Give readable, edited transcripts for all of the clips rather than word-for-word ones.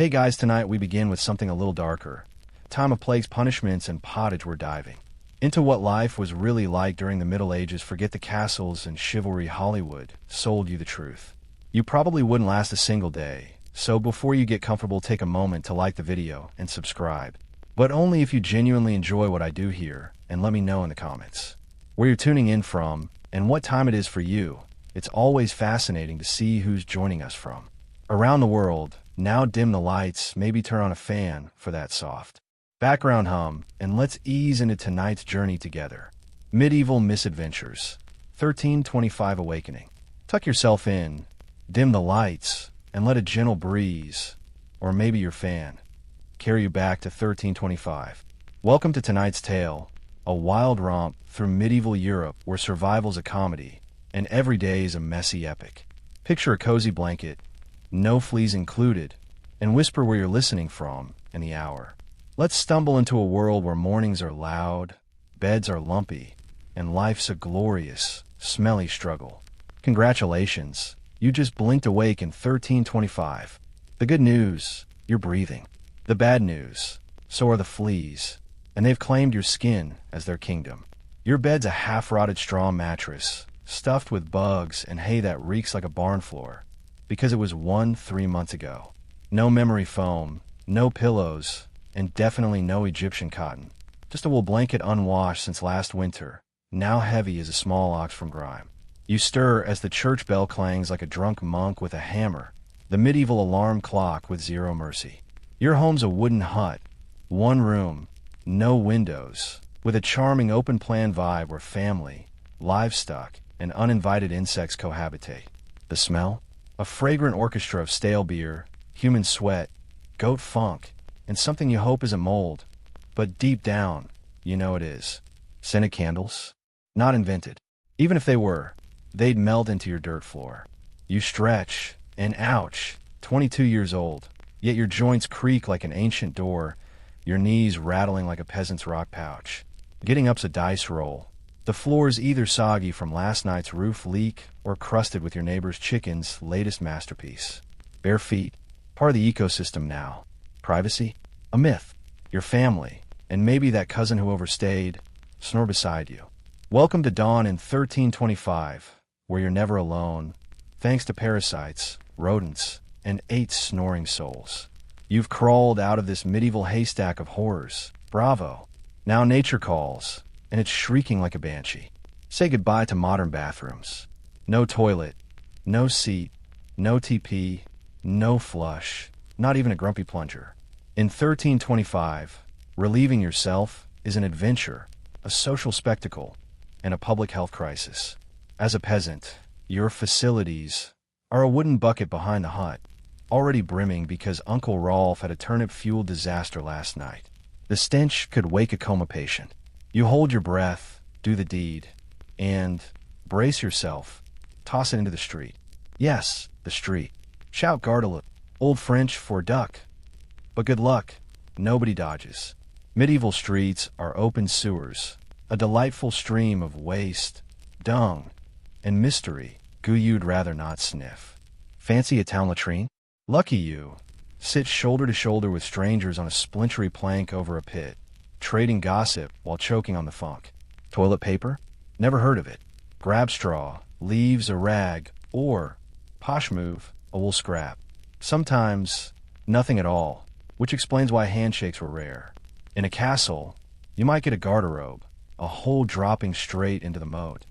Hey guys, tonight we begin with something a little darker. Time of plagues, punishments, and pottage. We're diving into what life was really like during the Middle Ages. Forget the castles and chivalry. Hollywood sold you the truth. You probably wouldn't last a single day, so before you get comfortable, take a moment to like the video and subscribe. But only if you genuinely enjoy what I do here, and let me know in the comments where you're tuning in from and what time it is for you. It's always fascinating to see who's joining us from around the world. Now dim the lights, maybe turn on a fan for that soft background hum, and let's ease into tonight's journey together. Medieval misadventures. 1325 awakening. Tuck yourself in, dim the lights, and let a gentle breeze, or maybe your fan, carry you back to 1325. Welcome to tonight's tale, a wild romp through medieval Europe where survival's a comedy and every day is a messy epic. Picture a cozy blanket, no fleas included, and whisper where you're listening from and the hour. Let's stumble into a world where mornings are loud, beds are lumpy, and life's a glorious, smelly struggle. Congratulations, you just blinked awake in 1325. The good news, you're breathing. The bad news, so are the fleas, and they've claimed your skin as their kingdom. Your bed's a half-rotted straw mattress, stuffed with bugs and hay that reeks like a barn floor, because it was 3 months ago. No memory foam, no pillows, and definitely no Egyptian cotton. Just a wool blanket unwashed since last winter, now heavy as a small ox from grime. You stir as the church bell clangs like a drunk monk with a hammer, the medieval alarm clock with zero mercy. Your home's a wooden hut, one room, no windows, with a charming open-plan vibe where family, livestock, and uninvited insects cohabitate. The smell? A fragrant orchestra of stale beer, human sweat, goat funk, and something you hope isn't mold, but deep down, you know it is. Scented candles? Not invented. Even if they were, they'd melt into your dirt floor. You stretch, and ouch, 22 years old, yet your joints creak like an ancient door, your knees rattling like a peasant's rock pouch. Getting up's a dice roll. The floor's either soggy from last night's roof leak or crusted with your neighbor's chicken's latest masterpiece. Bare feet, part of the ecosystem now. Privacy? A myth. Your family, and maybe that cousin who overstayed, snore beside you. Welcome to dawn in 1325, where you're never alone, thanks to parasites, rodents, and 8 snoring souls. You've crawled out of this medieval haystack of horrors. Bravo. Now nature calls, and it's shrieking like a banshee. Say goodbye to modern bathrooms. No toilet, no seat, no TP, no flush, not even a grumpy plunger. In 1325, relieving yourself is an adventure, a social spectacle, and a public health crisis. As a peasant, your facilities are a wooden bucket behind the hut, already brimming because Uncle Rolf had a turnip-fueled disaster last night. The stench could wake a coma patient. You hold your breath, do the deed, and, brace yourself, toss it into the street. Yes, the street. Shout gargle, Old French for duck. But good luck, nobody dodges. Medieval streets are open sewers, a delightful stream of waste, dung, and mystery, goo you'd rather not sniff. Fancy a town latrine? Lucky you. Sit shoulder to shoulder with strangers on a splintery plank over a pit, trading gossip while choking on the funk. Toilet paper? Never heard of it. Grab straw, leaves, a rag, or, posh move, a wool scrap. Sometimes, nothing at all, which explains why handshakes were rare. In a castle, you might get a garderobe, a hole dropping straight into the moat.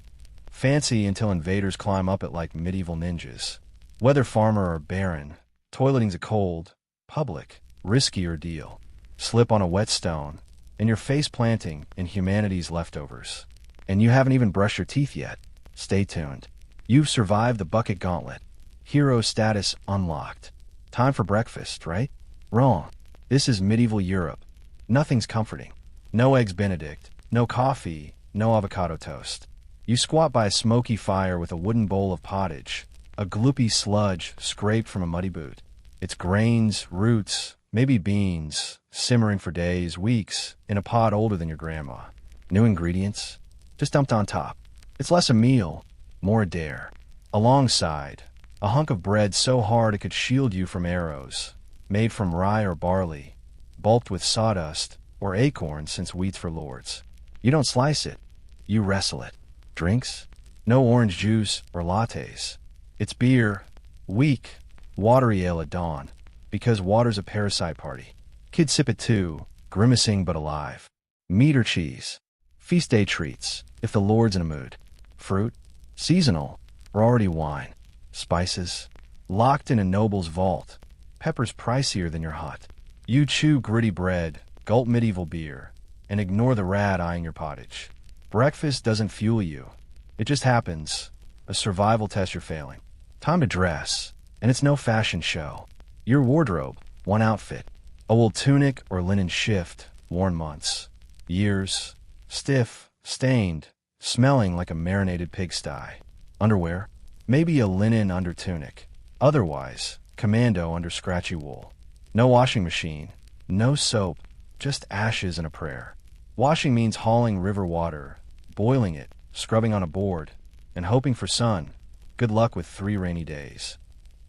Fancy until invaders climb up it like medieval ninjas. Whether farmer or baron, toileting's a cold, public, risky ordeal. Slip on a whetstone, and you're face planting in humanity's leftovers. And you haven't even brushed your teeth yet. Stay tuned. You've survived the bucket gauntlet. Hero status unlocked. Time for breakfast, right? Wrong. This is medieval Europe. Nothing's comforting. No eggs Benedict, no coffee, no avocado toast. You squat by a smoky fire with a wooden bowl of pottage, a gloopy sludge scraped from a muddy boot. It's grains, roots, maybe beans, simmering for days, weeks, in a pot older than your grandma. New ingredients, just dumped on top. It's less a meal, more a dare. Alongside, a hunk of bread so hard it could shield you from arrows. made from rye or barley, bulked with sawdust or acorns since wheat's for lords. You don't slice it, you wrestle it. Drinks? No orange juice or lattes. It's beer, weak, watery ale at dawn, because water's a parasite party. Kids sip it too, grimacing but alive. Meat or cheese? Feast day treats, if the Lord's in a mood. Fruit? Seasonal, or already wine. Spices? Locked in a noble's vault. Pepper's pricier than your hut. You chew gritty bread, gulp medieval beer, and ignore the rat eyeing your pottage. Breakfast doesn't fuel you. It just happens. A survival test you're failing. Time to dress, and it's no fashion show. Your wardrobe, one outfit. A wool tunic or linen shift, worn months. Years. Stiff, stained, smelling like a marinated pigsty. Underwear? Maybe a linen under tunic. Otherwise, commando under scratchy wool. No washing machine, no soap, just ashes and a prayer. Washing means hauling river water, boiling it, scrubbing on a board, and hoping for sun. Good luck with 3 rainy days.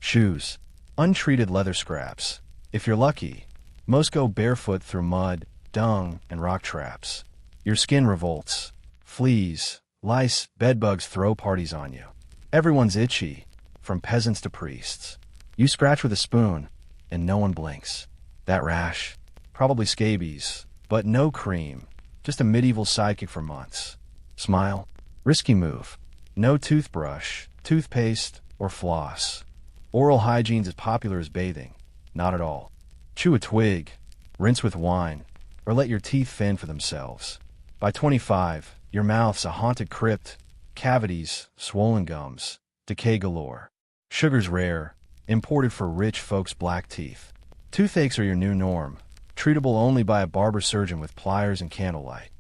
Shoes. Untreated leather scraps. If you're lucky, most go barefoot through mud, dung, and rock traps. Your skin revolts. Fleas, lice, bedbugs throw parties on you. Everyone's itchy, from peasants to priests. You scratch with a spoon, and no one blinks. That rash? Probably scabies, but no cream. Just a medieval sidekick for months. Smile? Risky move. No toothbrush, toothpaste, or floss. Oral hygiene's as popular as bathing. Not at all. Chew a twig, rinse with wine, or let your teeth fend for themselves. By 25, your mouth's a haunted crypt, cavities, swollen gums, decay galore. Sugar's rare, imported for rich folks' black teeth. Toothaches are your new norm, treatable only by a barber surgeon with pliers and candlelight.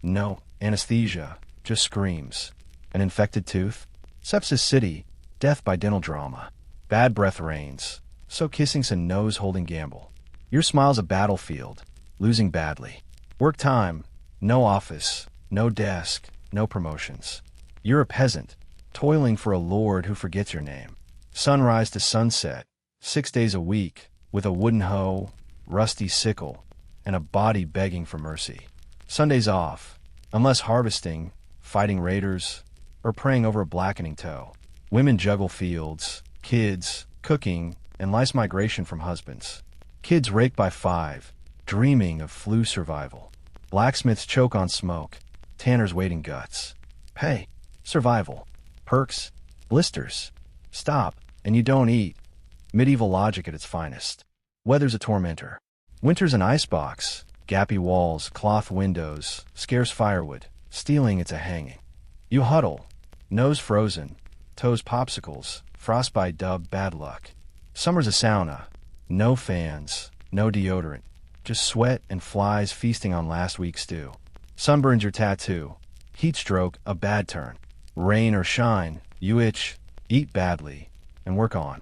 No anesthesia, just screams. An infected tooth? Sepsis City, death by dental drama. Bad breath reigns, so kissing's a nose-holding gamble. Your smile's a battlefield, losing badly. Work time, no office, no desk, no promotions. You're a peasant, toiling for a lord who forgets your name. Sunrise to sunset, 6 days a week, with a wooden hoe, rusty sickle, and a body begging for mercy. Sundays off, unless harvesting, fighting raiders, or praying over a blackening toe. Women juggle fields, kids, cooking, and lice migration from husbands. Kids rake by 5, dreaming of flu survival. Blacksmiths choke on smoke, tanners waiting guts. Pay, survival, perks, blisters. Stop, and you don't eat. Medieval logic at its finest. Weather's a tormentor. Winter's an icebox, gappy walls, cloth windows, scarce firewood. Stealing, it's a hanging. You huddle, nose frozen, toes popsicles, frostbite dubbed bad luck. Summer's a sauna, no fans, no deodorant, just sweat and flies feasting on last week's stew. Sunburn's your tattoo, heat stroke a bad turn. Rain or shine, you itch, eat badly, and work on.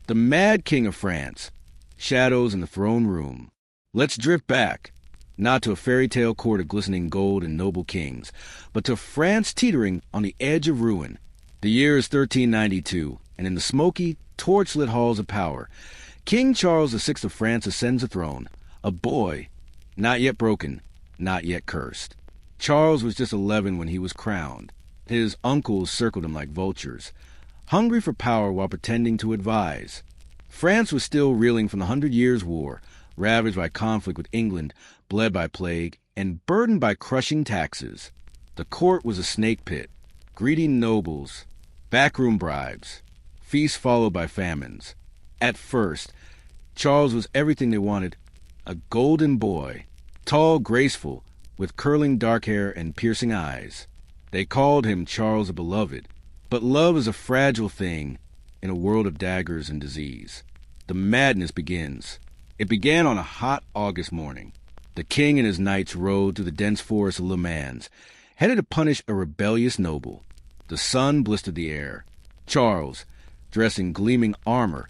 The Mad King of France. Shadows in the throne room. Let's drift back, not to a fairy tale court of glistening gold and noble kings, but to France teetering on the edge of ruin. The year is 1392, and in the smoky, torch-lit halls of power, King Charles VI of France ascends the throne, a boy, not yet broken, not yet cursed. Charles was just 11 when he was crowned. His uncles circled him like vultures, hungry for power while pretending to advise. France was still reeling from the 100 Years' War, ravaged by conflict with England, bled by plague, and burdened by crushing taxes. The court was a snake pit, greedy nobles, backroom bribes, feasts followed by famines. At first, Charles was everything they wanted, a golden boy, tall, graceful, with curling dark hair and piercing eyes. They called him Charles the Beloved. But love is a fragile thing in a world of daggers and disease. The madness begins. It began on a hot August morning. The king and his knights rode through the dense forest of Le Mans, headed to punish a rebellious noble. The sun blistered the air. Charles, dressed in gleaming armor,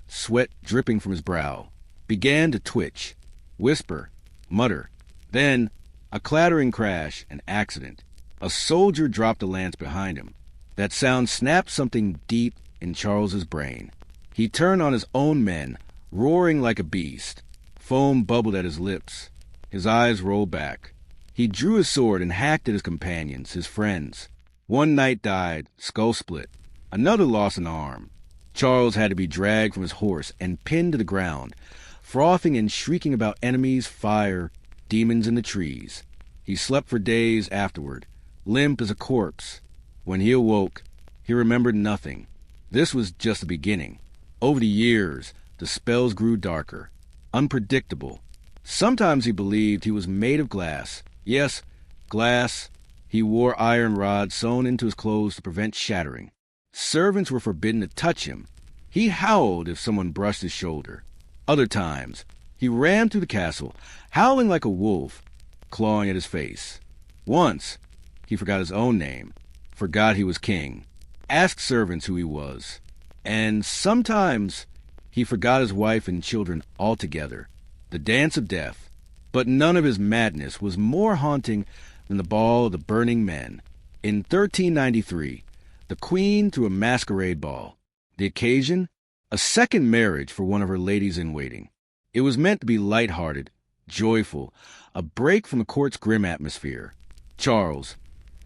sweat dripping from his brow, began to twitch, whisper, mutter. Then, a clattering crash, an accident. A soldier dropped a lance behind him. That sound snapped something deep in Charles's brain. He turned on his own men, roaring like a beast. Foam bubbled at his lips. His eyes rolled back. He drew his sword and hacked at his companions, his friends. One knight died, skull split. Another lost an arm. Charles had to be dragged from his horse and pinned to the ground, frothing and shrieking about enemies, fire, demons in the trees. He slept for days afterward, limp as a corpse. When he awoke, he remembered nothing. This was just the beginning. Over the years, the spells grew darker, unpredictable. Sometimes he believed he was made of glass. Yes, glass. He wore iron rods sewn into his clothes to prevent shattering. Servants were forbidden to touch him. He howled if someone brushed his shoulder. Other times, he ran through the castle, howling like a wolf, clawing at his face. Once, he forgot his own name, forgot he was king, asked servants who he was. And sometimes, he forgot his wife and children altogether. The dance of death. But none of his madness was more haunting than the ball of the burning men. In 1393, the Queen threw a masquerade ball. The occasion? A second marriage for one of her ladies-in-waiting. It was meant to be light-hearted, joyful, a break from the court's grim atmosphere. Charles,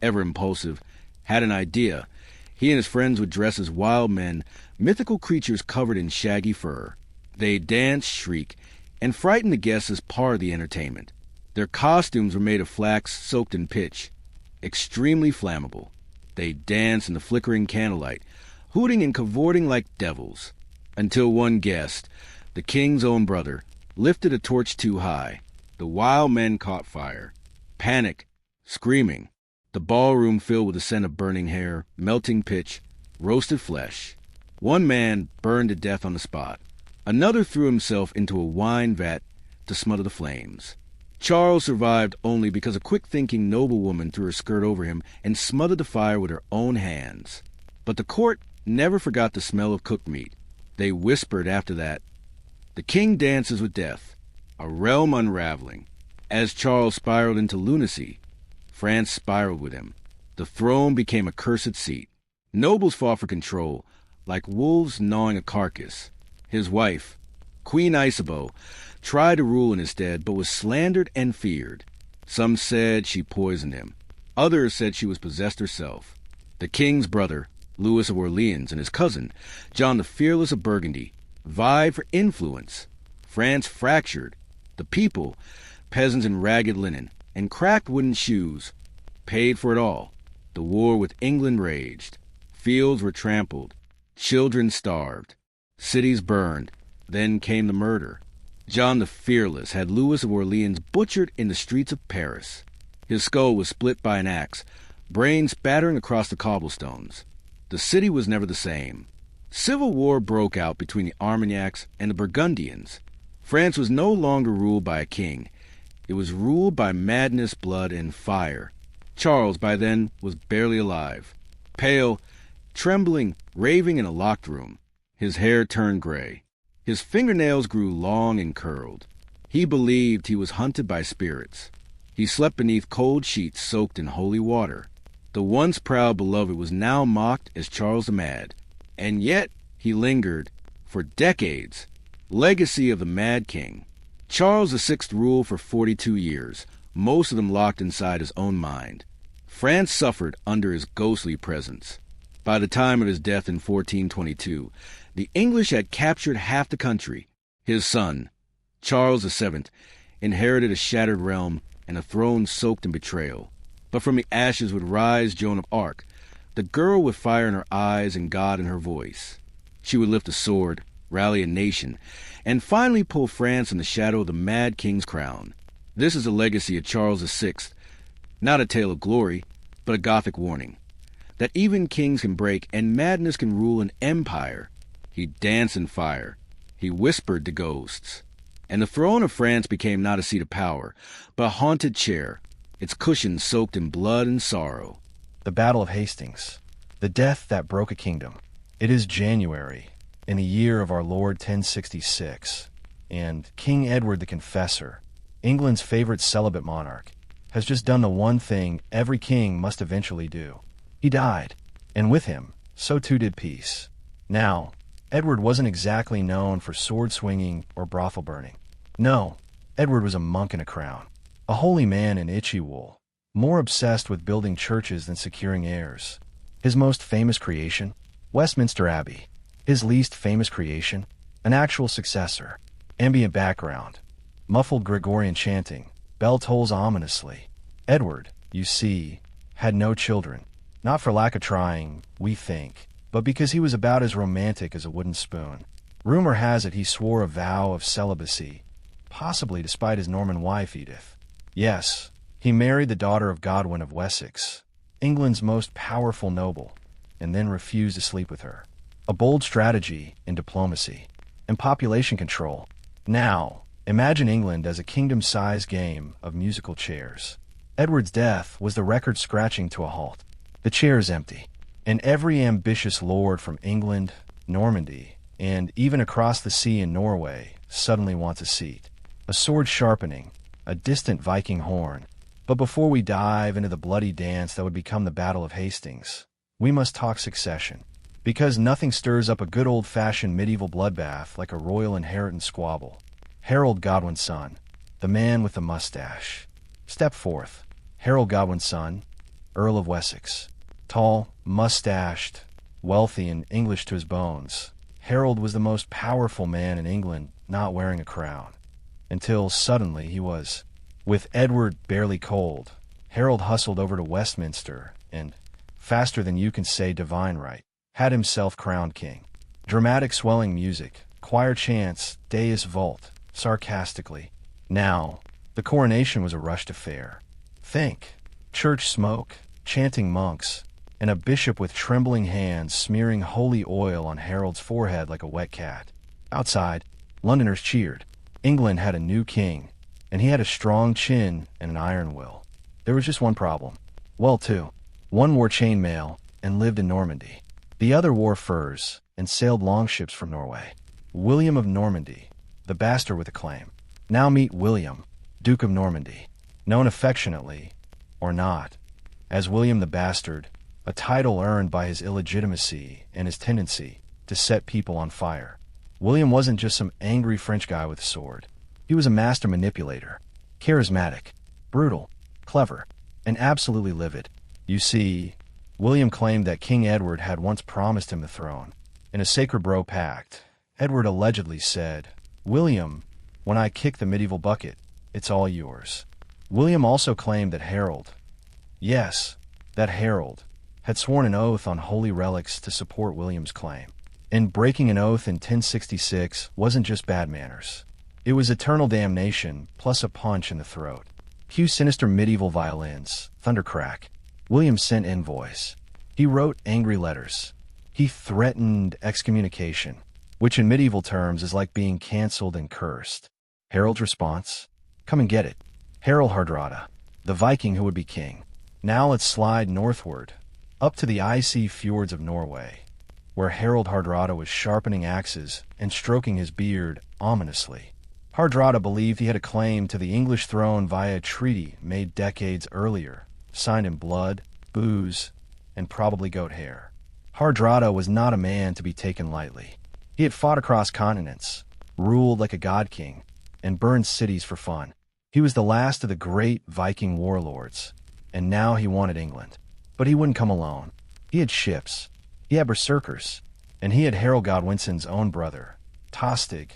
ever impulsive, had an idea. He and his friends would dress as wild men, mythical creatures covered in shaggy fur. They'd dance, shriek, and frighten the guests as part of the entertainment. Their costumes were made of flax soaked in pitch, extremely flammable. They danced in the flickering candlelight, hooting and cavorting like devils, until one guest, the king's own brother, lifted a torch too high. The wild men caught fire. Panic, screaming. The ballroom filled with the scent of burning hair, melting pitch, roasted flesh. One man burned to death on the spot. Another threw himself into a wine vat to smother the flames. Charles survived only because a quick-thinking noblewoman threw her skirt over him and smothered the fire with her own hands. But the court never forgot the smell of cooked meat. They whispered after that, "The king dances with death," a realm unraveling. As Charles spiraled into lunacy, France spiraled with him. The throne became a cursed seat. Nobles fought for control, like wolves gnawing a carcass. His wife, Queen Isabeau, tried to rule in his stead, but was slandered and feared. Some said she poisoned him. Others said she was possessed herself. The king's brother, Louis of Orleans, and his cousin, John the Fearless of Burgundy, vied for influence. France fractured. The people, peasants in ragged linen and cracked wooden shoes, paid for it all. The war with England raged. Fields were trampled. Children starved. Cities burned. Then came the murder. John the Fearless had Louis of Orleans butchered in the streets of Paris. His skull was split by an axe, brains spattering across the cobblestones. The city was never the same. Civil war broke out between the Armagnacs and the Burgundians. France was no longer ruled by a king. It was ruled by madness, blood, and fire. Charles, by then, was barely alive. Pale, trembling, raving in a locked room. His hair turned gray. His fingernails grew long and curled. He believed he was hunted by spirits. He slept beneath cold sheets soaked in holy water. The once proud beloved was now mocked as Charles the Mad. And yet he lingered for decades. Legacy of the Mad King. Charles VI ruled for 42 years, most of them locked inside his own mind. France suffered under his ghostly presence. By the time of his death in 1422, the English had captured half the country. His son, Charles VII, inherited a shattered realm and a throne soaked in betrayal. But from the ashes would rise Joan of Arc, the girl with fire in her eyes and God in her voice. She would lift a sword, rally a nation, and finally pull France in the shadow of the Mad King's crown. This is a legacy of Charles VI, not a tale of glory, but a Gothic warning. That even kings can break and madness can rule an empire. He danced in fire. He whispered to ghosts. And the throne of France became not a seat of power, but a haunted chair, its cushions soaked in blood and sorrow. The Battle of Hastings. The death that broke a kingdom. It is January, in the year of our Lord 1066, and King Edward the Confessor, England's favorite celibate monarch, has just done the one thing every king must eventually do. He died, and with him, so too did peace. Now, Edward wasn't exactly known for sword-swinging or brothel burning. No, Edward was a monk in a crown, a holy man in itchy wool, more obsessed with building churches than securing heirs. His most famous creation? Westminster Abbey. His least famous creation? An actual successor. Ambient background. Muffled Gregorian chanting. Bell tolls ominously. Edward, you see, had no children. Not for lack of trying, we think, but because he was about as romantic as a wooden spoon. Rumor has it he swore a vow of celibacy, possibly despite his Norman wife, Edith. Yes, he married the daughter of Godwin of Wessex, England's most powerful noble, and then refused to sleep with her. A bold strategy in diplomacy and population control. Now, imagine England as a kingdom-sized game of musical chairs. Edward's death was the record scratching to a halt. The chair is empty, and every ambitious lord from England, Normandy, and even across the sea in Norway suddenly wants a seat. A sword sharpening, a distant Viking horn. But before we dive into the bloody dance that would become the Battle of Hastings, we must talk succession. Because nothing stirs up a good old-fashioned medieval bloodbath like a royal inheritance squabble. Harold Godwin's son, the man with the mustache. Step forth. Harold Godwin's son, Earl of Wessex. Tall, mustached, wealthy, and English to his bones. Harold was the most powerful man in England not wearing a crown. Until suddenly he was. With Edward barely cold, Harold hustled over to Westminster and, faster than you can say divine right, had himself crowned king. Dramatic swelling music, choir chants, deus vult, sarcastically. Now, the coronation was a rushed affair. Think, church smoke, chanting monks, and a bishop with trembling hands smearing holy oil on Harold's forehead like a wet cat. Outside, Londoners cheered. England had a new king, and he had a strong chin and an iron will. There was just one problem. Well, two. One wore chainmail and lived in Normandy. The other wore furs and sailed longships from Norway. William of Normandy, the bastard with a claim. Now meet William, Duke of Normandy, known affectionately, or not, as William the Bastard, a title earned by his illegitimacy and his tendency to set people on fire. William wasn't just some angry French guy with a sword. He was a master manipulator, charismatic, brutal, clever, and absolutely livid. You see, William claimed that King Edward had once promised him the throne. In a sacred bro pact, Edward allegedly said, "William, when I kick the medieval bucket, it's all yours." William also claimed that Harold, yes, that Harold, had sworn an oath on holy relics to support William's claim. And breaking an oath in 1066 wasn't just bad manners. It was eternal damnation plus a punch in the throat. Cue sinister medieval violins, thundercrack. William sent envoys. He wrote angry letters. He threatened excommunication, which in medieval terms is like being cancelled and cursed. Harold's response? Come and get it. Harold Hardrada, the Viking who would be king. Now let's slide northward, up to the icy fjords of Norway, where Harold Hardrada was sharpening axes and stroking his beard ominously. Hardrada believed he had a claim to the English throne via a treaty made decades earlier, signed in blood, booze, and probably goat hair. Hardrada was not a man to be taken lightly. He had fought across continents, ruled like a god king, and burned cities for fun. He was the last of the great Viking warlords, and now he wanted England. But he wouldn't come alone. He had ships, he had berserkers, and he had Harold Godwinson's own brother, Tostig,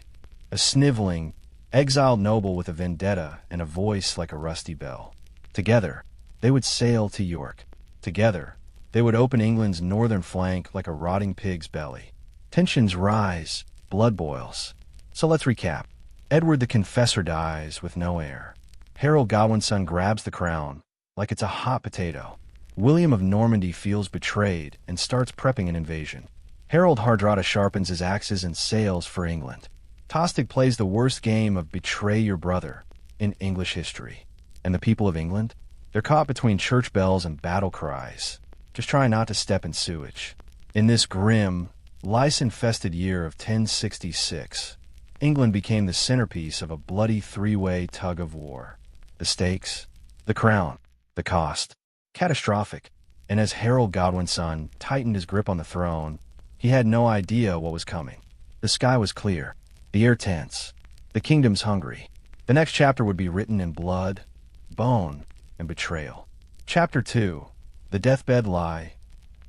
a sniveling, exiled noble with a vendetta and a voice like a rusty bell. Together, they would sail to York. Together, they would open England's northern flank like a rotting pig's belly. Tensions rise, blood boils. So let's recap. Edward the Confessor dies with no heir. Harold Godwin's son grabs the crown like it's a hot potato. William of Normandy feels betrayed and starts prepping an invasion. Harold Hardrada sharpens his axes and sails for England. Tostig plays the worst game of betray your brother in English history. And the people of England? They're caught between church bells and battle cries, just trying not to step in sewage. In this grim, lice-infested year of 1066, England became the centerpiece of a bloody three-way tug of war. The stakes, the crown, the cost, catastrophic. And as Harold Godwin's son tightened his grip on the throne, he had no idea what was coming. The sky was clear, the air tense, the kingdom's hungry. The next chapter would be written in blood, bone, and betrayal. Chapter 2. The Deathbed Lie.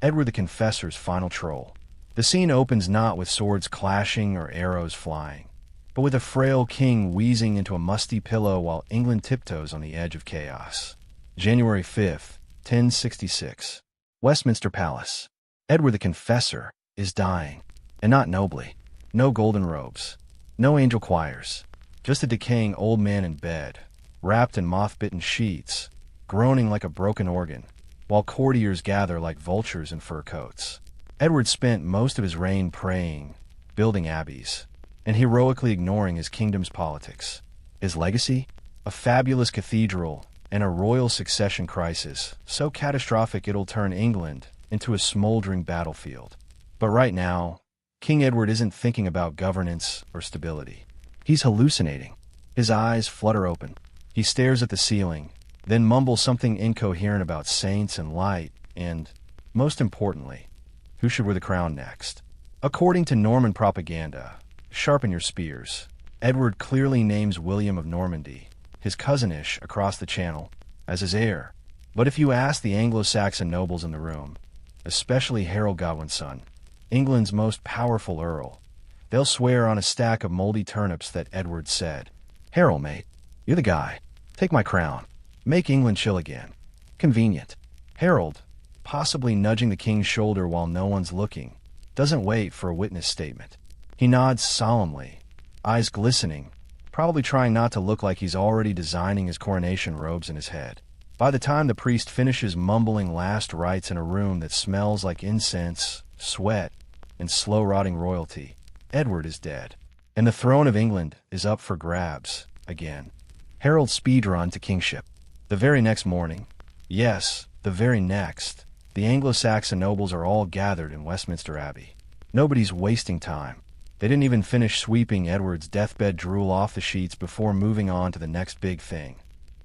Edward the Confessor's Final Troll. The scene opens not with swords clashing or arrows flying, but with a frail king wheezing into a musty pillow while England tiptoes on the edge of chaos. January 5th, 1066. Westminster Palace. Edward the Confessor is dying, and not nobly. No golden robes, no angel choirs, just a decaying old man in bed, wrapped in moth-bitten sheets, groaning like a broken organ, while courtiers gather like vultures in fur coats. Edward spent most of his reign praying, building abbeys, and heroically ignoring his kingdom's politics. His legacy? A fabulous cathedral and a royal succession crisis, so catastrophic it'll turn England into a smoldering battlefield. But right now, King Edward isn't thinking about governance or stability. He's hallucinating. His eyes flutter open. He stares at the ceiling, then mumbles something incoherent about saints and light, and, most importantly, who should wear the crown next. According to Norman propaganda, sharpen your spears. Edward clearly names William of Normandy, his cousinish across the channel, as his heir. But if you ask the Anglo-Saxon nobles in the room, especially Harold Godwin's son, England's most powerful earl, they'll swear on a stack of moldy turnips that Edward said, "Harold, mate, you're the guy. Take my crown. Make England chill again." Convenient. Harold, possibly nudging the king's shoulder while no one's looking, doesn't wait for a witness statement. He nods solemnly, eyes glistening, probably trying not to look like he's already designing his coronation robes in his head. By the time the priest finishes mumbling last rites in a room that smells like incense, sweat, and slow-rotting royalty, Edward is dead, and the throne of England is up for grabs again. Harold's speedrun to kingship. The very next morning, yes, the very next, the Anglo-Saxon nobles are all gathered in Westminster Abbey. Nobody's wasting time. They didn't even finish sweeping Edward's deathbed drool off the sheets before moving on to the next big thing,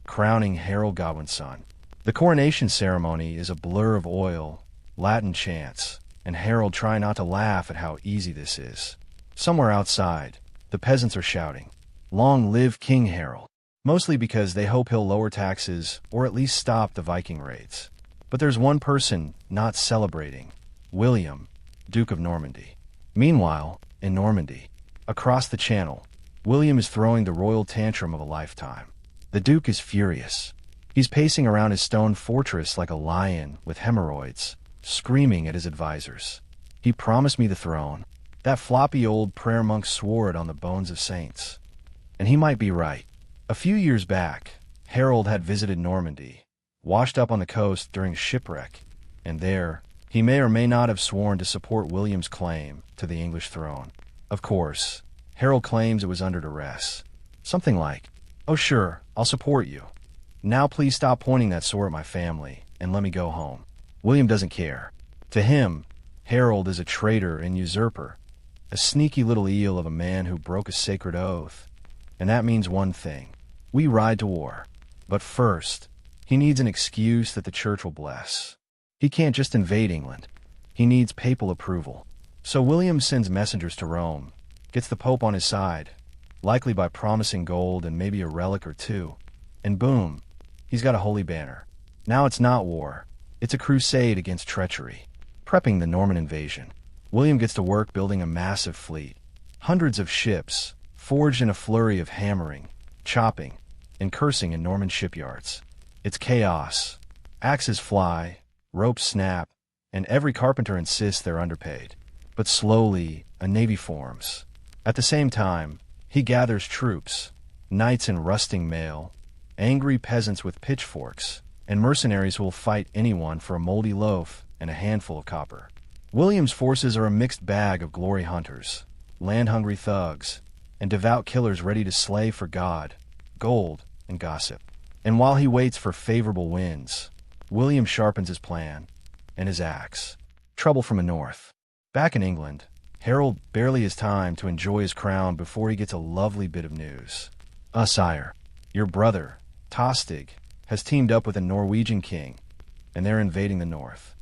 crowning Harold Godwin's son. The coronation ceremony is a blur of oil, Latin chants, and Harold trying not to laugh at how easy this is. Somewhere outside, the peasants are shouting, "Long live King Harold," mostly because they hope he'll lower taxes or at least stop the Viking raids. But there's one person not celebrating: William, Duke of Normandy. Meanwhile, in Normandy, across the channel, William is throwing the royal tantrum of a lifetime. The Duke is furious. He's pacing around his stone fortress like a lion with hemorrhoids, screaming at his advisors. "He promised me the throne. That floppy old prayer monk swore it on the bones of saints." And he might be right. A few years back, Harold had visited Normandy, washed up on the coast during a shipwreck, and there, he may or may not have sworn to support William's claim to the English throne. Of course, Harold claims it was under duress. Something like, "Oh sure, I'll support you. Now please stop pointing that sword at my family, and let me go home." William doesn't care. To him, Harold is a traitor and usurper, a sneaky little eel of a man who broke a sacred oath. And that means one thing: we ride to war. But first, he needs an excuse that the church will bless. He can't just invade England. He needs papal approval. So William sends messengers to Rome, gets the Pope on his side, likely by promising gold and maybe a relic or two, and boom, he's got a holy banner. Now it's not war. It's a crusade against treachery, prepping the Norman invasion. William gets to work building a massive fleet. Hundreds of ships, forged in a flurry of hammering, chopping, and cursing in Norman shipyards. It's chaos. Axes fly, ropes snap, and every carpenter insists they're underpaid. But slowly, a navy forms. At the same time, he gathers troops, knights in rusting mail, angry peasants with pitchforks, and mercenaries who will fight anyone for a moldy loaf and a handful of copper. William's forces are a mixed bag of glory hunters, land-hungry thugs, and devout killers ready to slay for God, gold, and gossip. And while he waits for favorable winds, William sharpens his plan and his axe. Trouble from the north. Back in England, Harold barely has time to enjoy his crown before he gets a lovely bit of news. Sire, your brother, Tostig, has teamed up with a Norwegian king, and they're invading the north.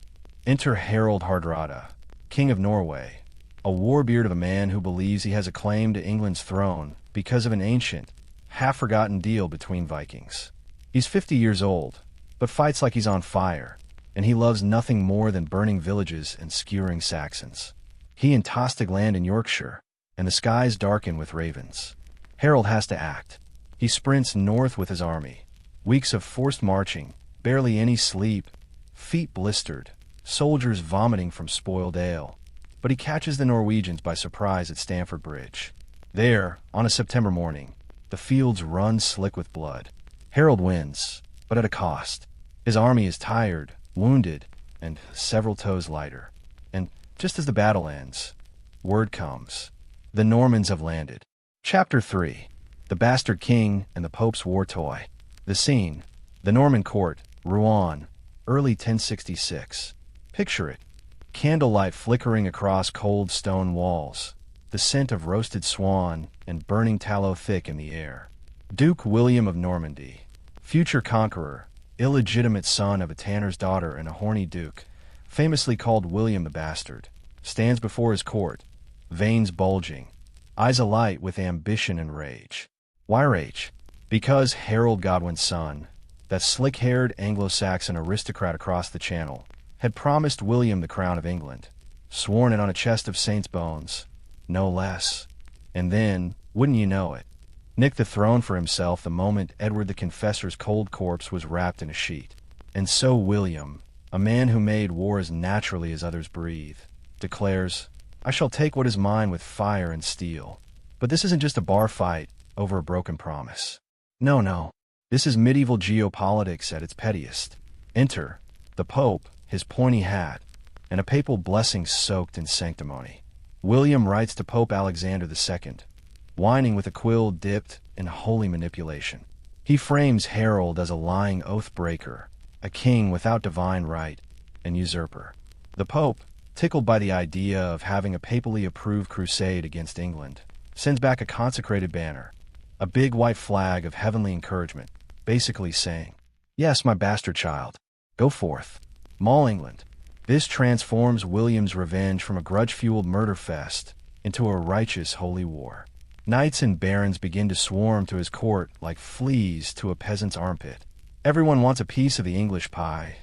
Enter Harald Hardrada, King of Norway, a warbeard of a man who believes he has a claim to England's throne because of an ancient, half-forgotten deal between Vikings. He's 50 years old, but fights like he's on fire, and he loves nothing more than burning villages and skewering Saxons. He and Tostig land in Yorkshire, and the skies darken with ravens. Harold has to act. He sprints north with his army. Weeks of forced marching, barely any sleep, feet blistered, soldiers vomiting from spoiled ale. But he catches the Norwegians by surprise at Stamford Bridge. There, on a September morning, the fields run slick with blood. Harold wins, but at a cost. His army is tired, wounded, and several toes lighter. And just as the battle ends, word comes. The Normans have landed. Chapter 3. The Bastard King and the Pope's War Toy. The scene. The Norman court, Rouen, early 1066. Picture it. Candlelight flickering across cold stone walls. The scent of roasted swan and burning tallow thick in the air. Duke William of Normandy, future conqueror, illegitimate son of a tanner's daughter and a horny duke, famously called William the Bastard, stands before his court, veins bulging, eyes alight with ambition and rage. Why rage? Because Harold Godwin's son, that slick-haired Anglo-Saxon aristocrat across the Channel, had promised William the crown of England, sworn it on a chest of saints' bones, no less, and then, wouldn't you know it, nicked the throne for himself the moment Edward the Confessor's cold corpse was wrapped in a sheet. And so William, a man who made war as naturally as others breathe, declares, "I shall take what is mine with fire and steel." But this isn't just a bar fight over a broken promise. No. This is medieval geopolitics at its pettiest. Enter the Pope, his pointy hat, and a papal blessing soaked in sanctimony. William writes to Pope Alexander II, whining with a quill dipped in holy manipulation. He frames Harold as a lying oath-breaker, a king without divine right, and usurper. The Pope, tickled by the idea of having a papally approved crusade against England, sends back a consecrated banner, a big white flag of heavenly encouragement, basically saying, "Yes, my bastard child, go forth, maul England." This transforms William's revenge from a grudge-fueled murder fest into a righteous holy war. Knights and barons begin to swarm to his court like fleas to a peasant's armpit. Everyone wants a piece of the English pie.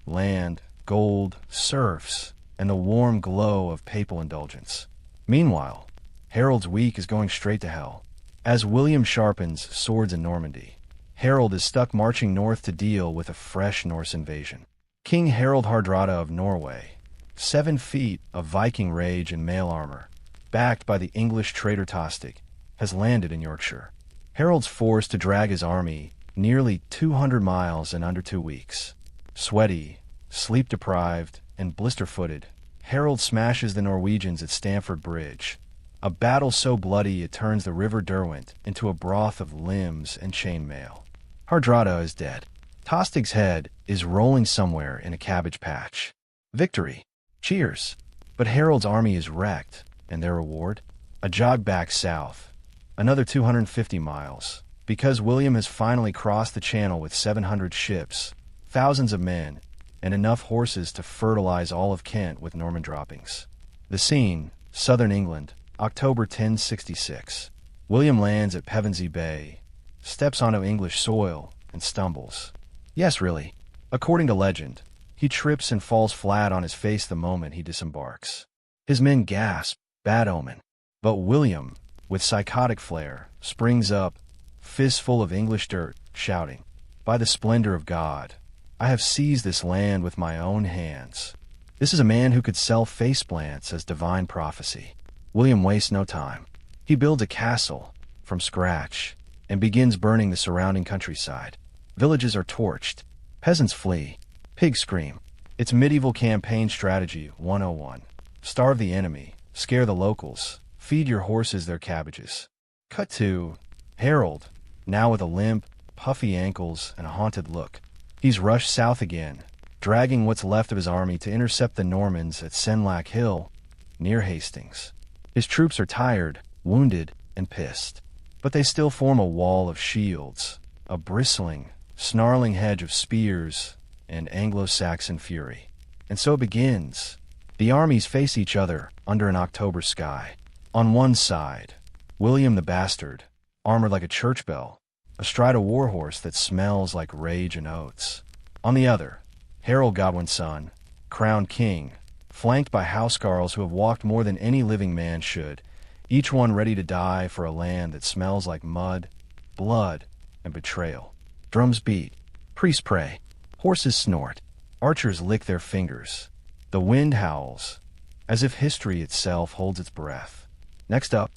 Land, gold, serfs, and the warm glow of papal indulgence. Meanwhile, Harold's week is going straight to hell. As William sharpens swords in Normandy, Harold is stuck marching north to deal with a fresh Norse invasion. King Harald Hardrada of Norway, 7 feet of Viking rage and mail armor, backed by the English traitor Tostig, has landed in Yorkshire. Harold's forced to drag his army nearly 200 miles in under 2 weeks. Sweaty, sleep-deprived, and blister-footed, Harold smashes the Norwegians at Stamford Bridge, a battle so bloody it turns the River Derwent into a broth of limbs and chainmail. Hardrada is dead. Tostig's head is rolling somewhere in a cabbage patch. Victory. Cheers. But Harold's army is wrecked, and their reward? A jog back south, another 250 miles, because William has finally crossed the Channel with 700 ships, thousands of men, and enough horses to fertilize all of Kent with Norman droppings. The scene, southern England, October 1066. William lands at Pevensey Bay, steps onto English soil, and stumbles. Yes, really. According to legend, he trips and falls flat on his face the moment he disembarks. His men gasp, bad omen. But William, with psychotic flair, springs up, fistful of English dirt, shouting, "By the splendor of God, I have seized this land with my own hands." This is a man who could sell faceplants as divine prophecy. William wastes no time. He builds a castle from scratch and begins burning the surrounding countryside. Villages are torched. Peasants flee. Pigs scream. It's medieval campaign strategy 101. Starve the enemy. Scare the locals. Feed your horses their cabbages. Cut to Harold, now with a limp, puffy ankles and a haunted look. He's rushed south again, dragging what's left of his army to intercept the Normans at Senlac Hill, near Hastings. His troops are tired, wounded, and pissed. But they still form a wall of shields, a bristling, snarling hedge of spears and Anglo-Saxon fury. And so it begins. The armies face each other under an October sky. On one side, William the Bastard, armored like a church bell, astride a warhorse that smells like rage and oats. On the other, Harold Godwin's son, crowned king, flanked by housecarls who have walked more than any living man should, each one ready to die for a land that smells like mud, blood, and betrayal. Drums beat, priests pray, horses snort, archers lick their fingers. The wind howls, as if history itself holds its breath. Next up,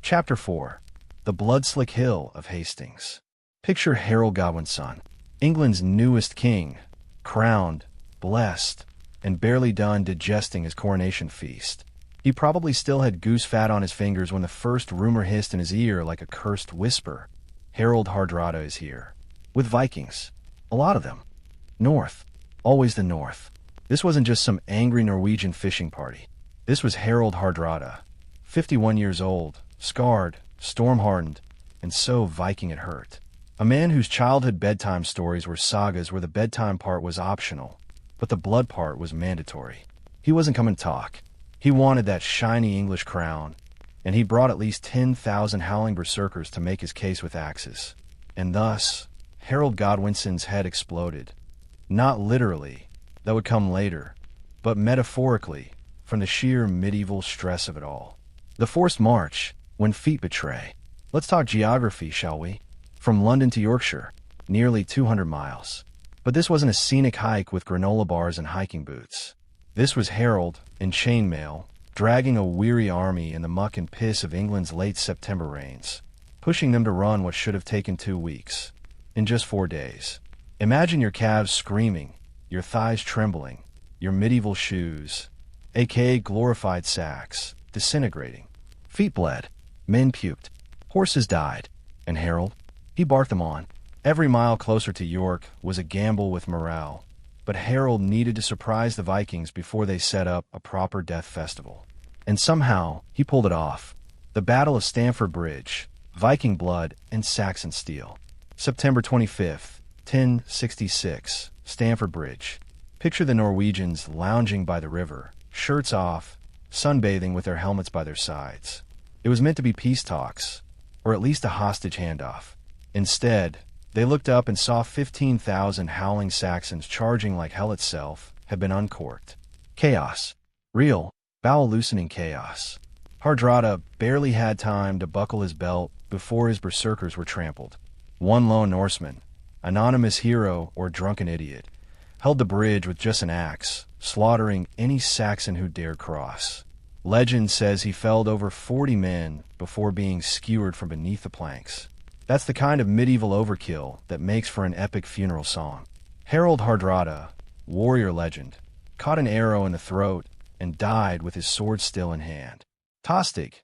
Chapter 4, The Blood-Slick Hill of Hastings. Picture Harold Godwin's son, England's newest king, crowned, blessed, and barely done digesting his coronation feast. He probably still had goose fat on his fingers when the first rumor hissed in his ear like a cursed whisper. Harold Hardrada is here. With Vikings. A lot of them. North. Always the North. This wasn't just some angry Norwegian fishing party. This was Harold Hardrada, 51 years old, scarred, storm-hardened, and so Viking it hurt. A man whose childhood bedtime stories were sagas where the bedtime part was optional, but the blood part was mandatory. He wasn't coming to talk. He wanted that shiny English crown, and he brought at least 10,000 howling berserkers to make his case with axes. And thus, Harold Godwinson's head exploded. Not literally, that would come later, but metaphorically, from the sheer medieval stress of it all. The forced march, when feet betray. Let's talk geography, shall we? From London to Yorkshire, nearly 200 miles. But this wasn't a scenic hike with granola bars and hiking boots. This was Harold, in chainmail, dragging a weary army in the muck and piss of England's late September rains, pushing them to run what should have taken 2 weeks, in just 4 days. Imagine your calves screaming, your thighs trembling, your medieval shoes, aka glorified sacks, disintegrating. Feet bled, men puked, horses died, and Harold, he barked them on. Every mile closer to York was a gamble with morale, but Harold needed to surprise the Vikings before they set up a proper death festival. And somehow, he pulled it off. The Battle of Stamford Bridge, Viking blood and Saxon steel. September 25th, 1066, Stamford Bridge. Picture the Norwegians lounging by the river, shirts off, sunbathing with their helmets by their sides. It was meant to be peace talks, or at least a hostage handoff. Instead, they looked up and saw 15,000 howling Saxons charging like hell itself had been uncorked. Chaos. Real, bowel-loosening chaos. Hardrada barely had time to buckle his belt before his berserkers were trampled. One lone Norseman, anonymous hero or drunken idiot, held the bridge with just an axe, slaughtering any Saxon who dared cross. Legend says he felled over 40 men before being skewered from beneath the planks. That's the kind of medieval overkill that makes for an epic funeral song. Harold Hardrada, warrior legend, caught an arrow in the throat and died with his sword still in hand. Tostig,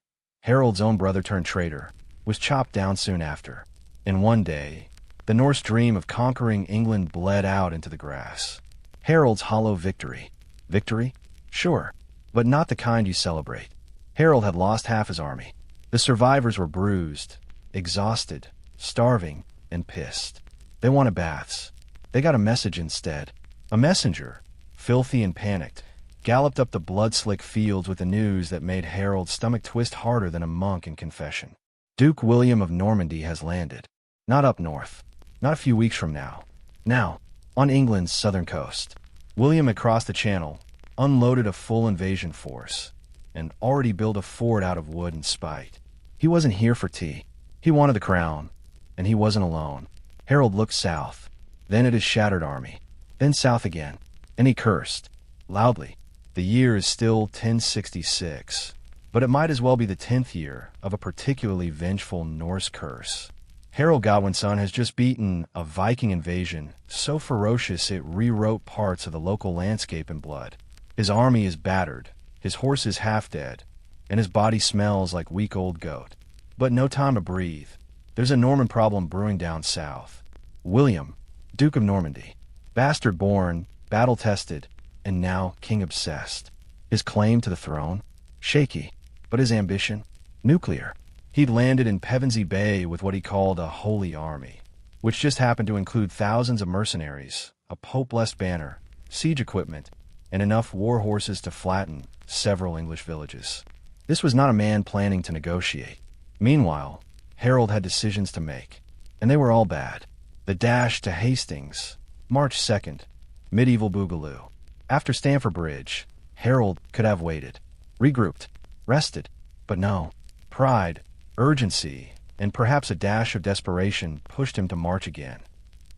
Harold's own brother turned traitor, was chopped down soon after. In one day, the Norse dream of conquering England bled out into the grass. Harold's hollow victory. Victory? Sure, but not the kind you celebrate. Harold had lost half his army. The survivors were bruised, exhausted, starving, and pissed. They wanted baths. They got a message instead. A messenger, filthy and panicked, galloped up the blood-slick fields with the news that made Harold's stomach twist harder than a monk in confession. Duke William of Normandy has landed. Not up north. Not a few weeks from now. Now, on England's southern coast. William had crossed the Channel, unloaded a full invasion force, and already built a fort out of wood and spite. He wasn't here for tea. He wanted the crown, and he wasn't alone. Harold looked south, then at his shattered army, then south again, and he cursed, loudly. The year is still 1066, but it might as well be the 10th year of a particularly vengeful Norse curse. Harold Godwin's son has just beaten a Viking invasion so ferocious it rewrote parts of the local landscape in blood. His army is battered, his horse is half dead, and his body smells like weak old goat. But no time to breathe. There's a Norman problem brewing down south. William, Duke of Normandy, bastard-born, battle-tested, and now king-obsessed. His claim to the throne? Shaky, but his ambition? Nuclear. He'd landed in Pevensey Bay with what he called a holy army, which just happened to include thousands of mercenaries, a Pope-blessed banner, siege equipment, and enough war horses to flatten several English villages. This was not a man planning to negotiate. Meanwhile, Harold had decisions to make, and they were all bad. The dash to Hastings, March 2nd, medieval boogaloo. After Stamford Bridge, Harold could have waited, regrouped, rested, but no. Pride, urgency, and perhaps a dash of desperation pushed him to march again.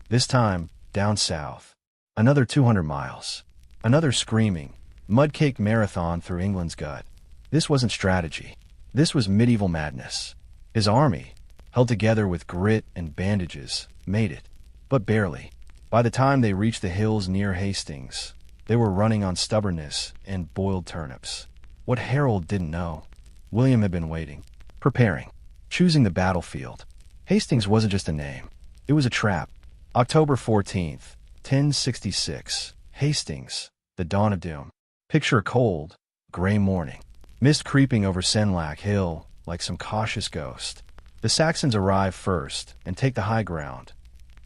This time, down south. Another 200 miles. Another screaming, mud-caked marathon through England's gut. This wasn't strategy. This was medieval madness. His army, held together with grit and bandages, made it, but barely. By the time they reached the hills near Hastings, they were running on stubbornness and boiled turnips. What Harold didn't know, William had been waiting, preparing, choosing the battlefield. Hastings wasn't just a name. It was a trap. October 14th, 1066. Hastings, the dawn of doom. Picture a cold, gray morning. Mist creeping over Senlac Hill like some cautious ghost. The Saxons arrive first and take the high ground,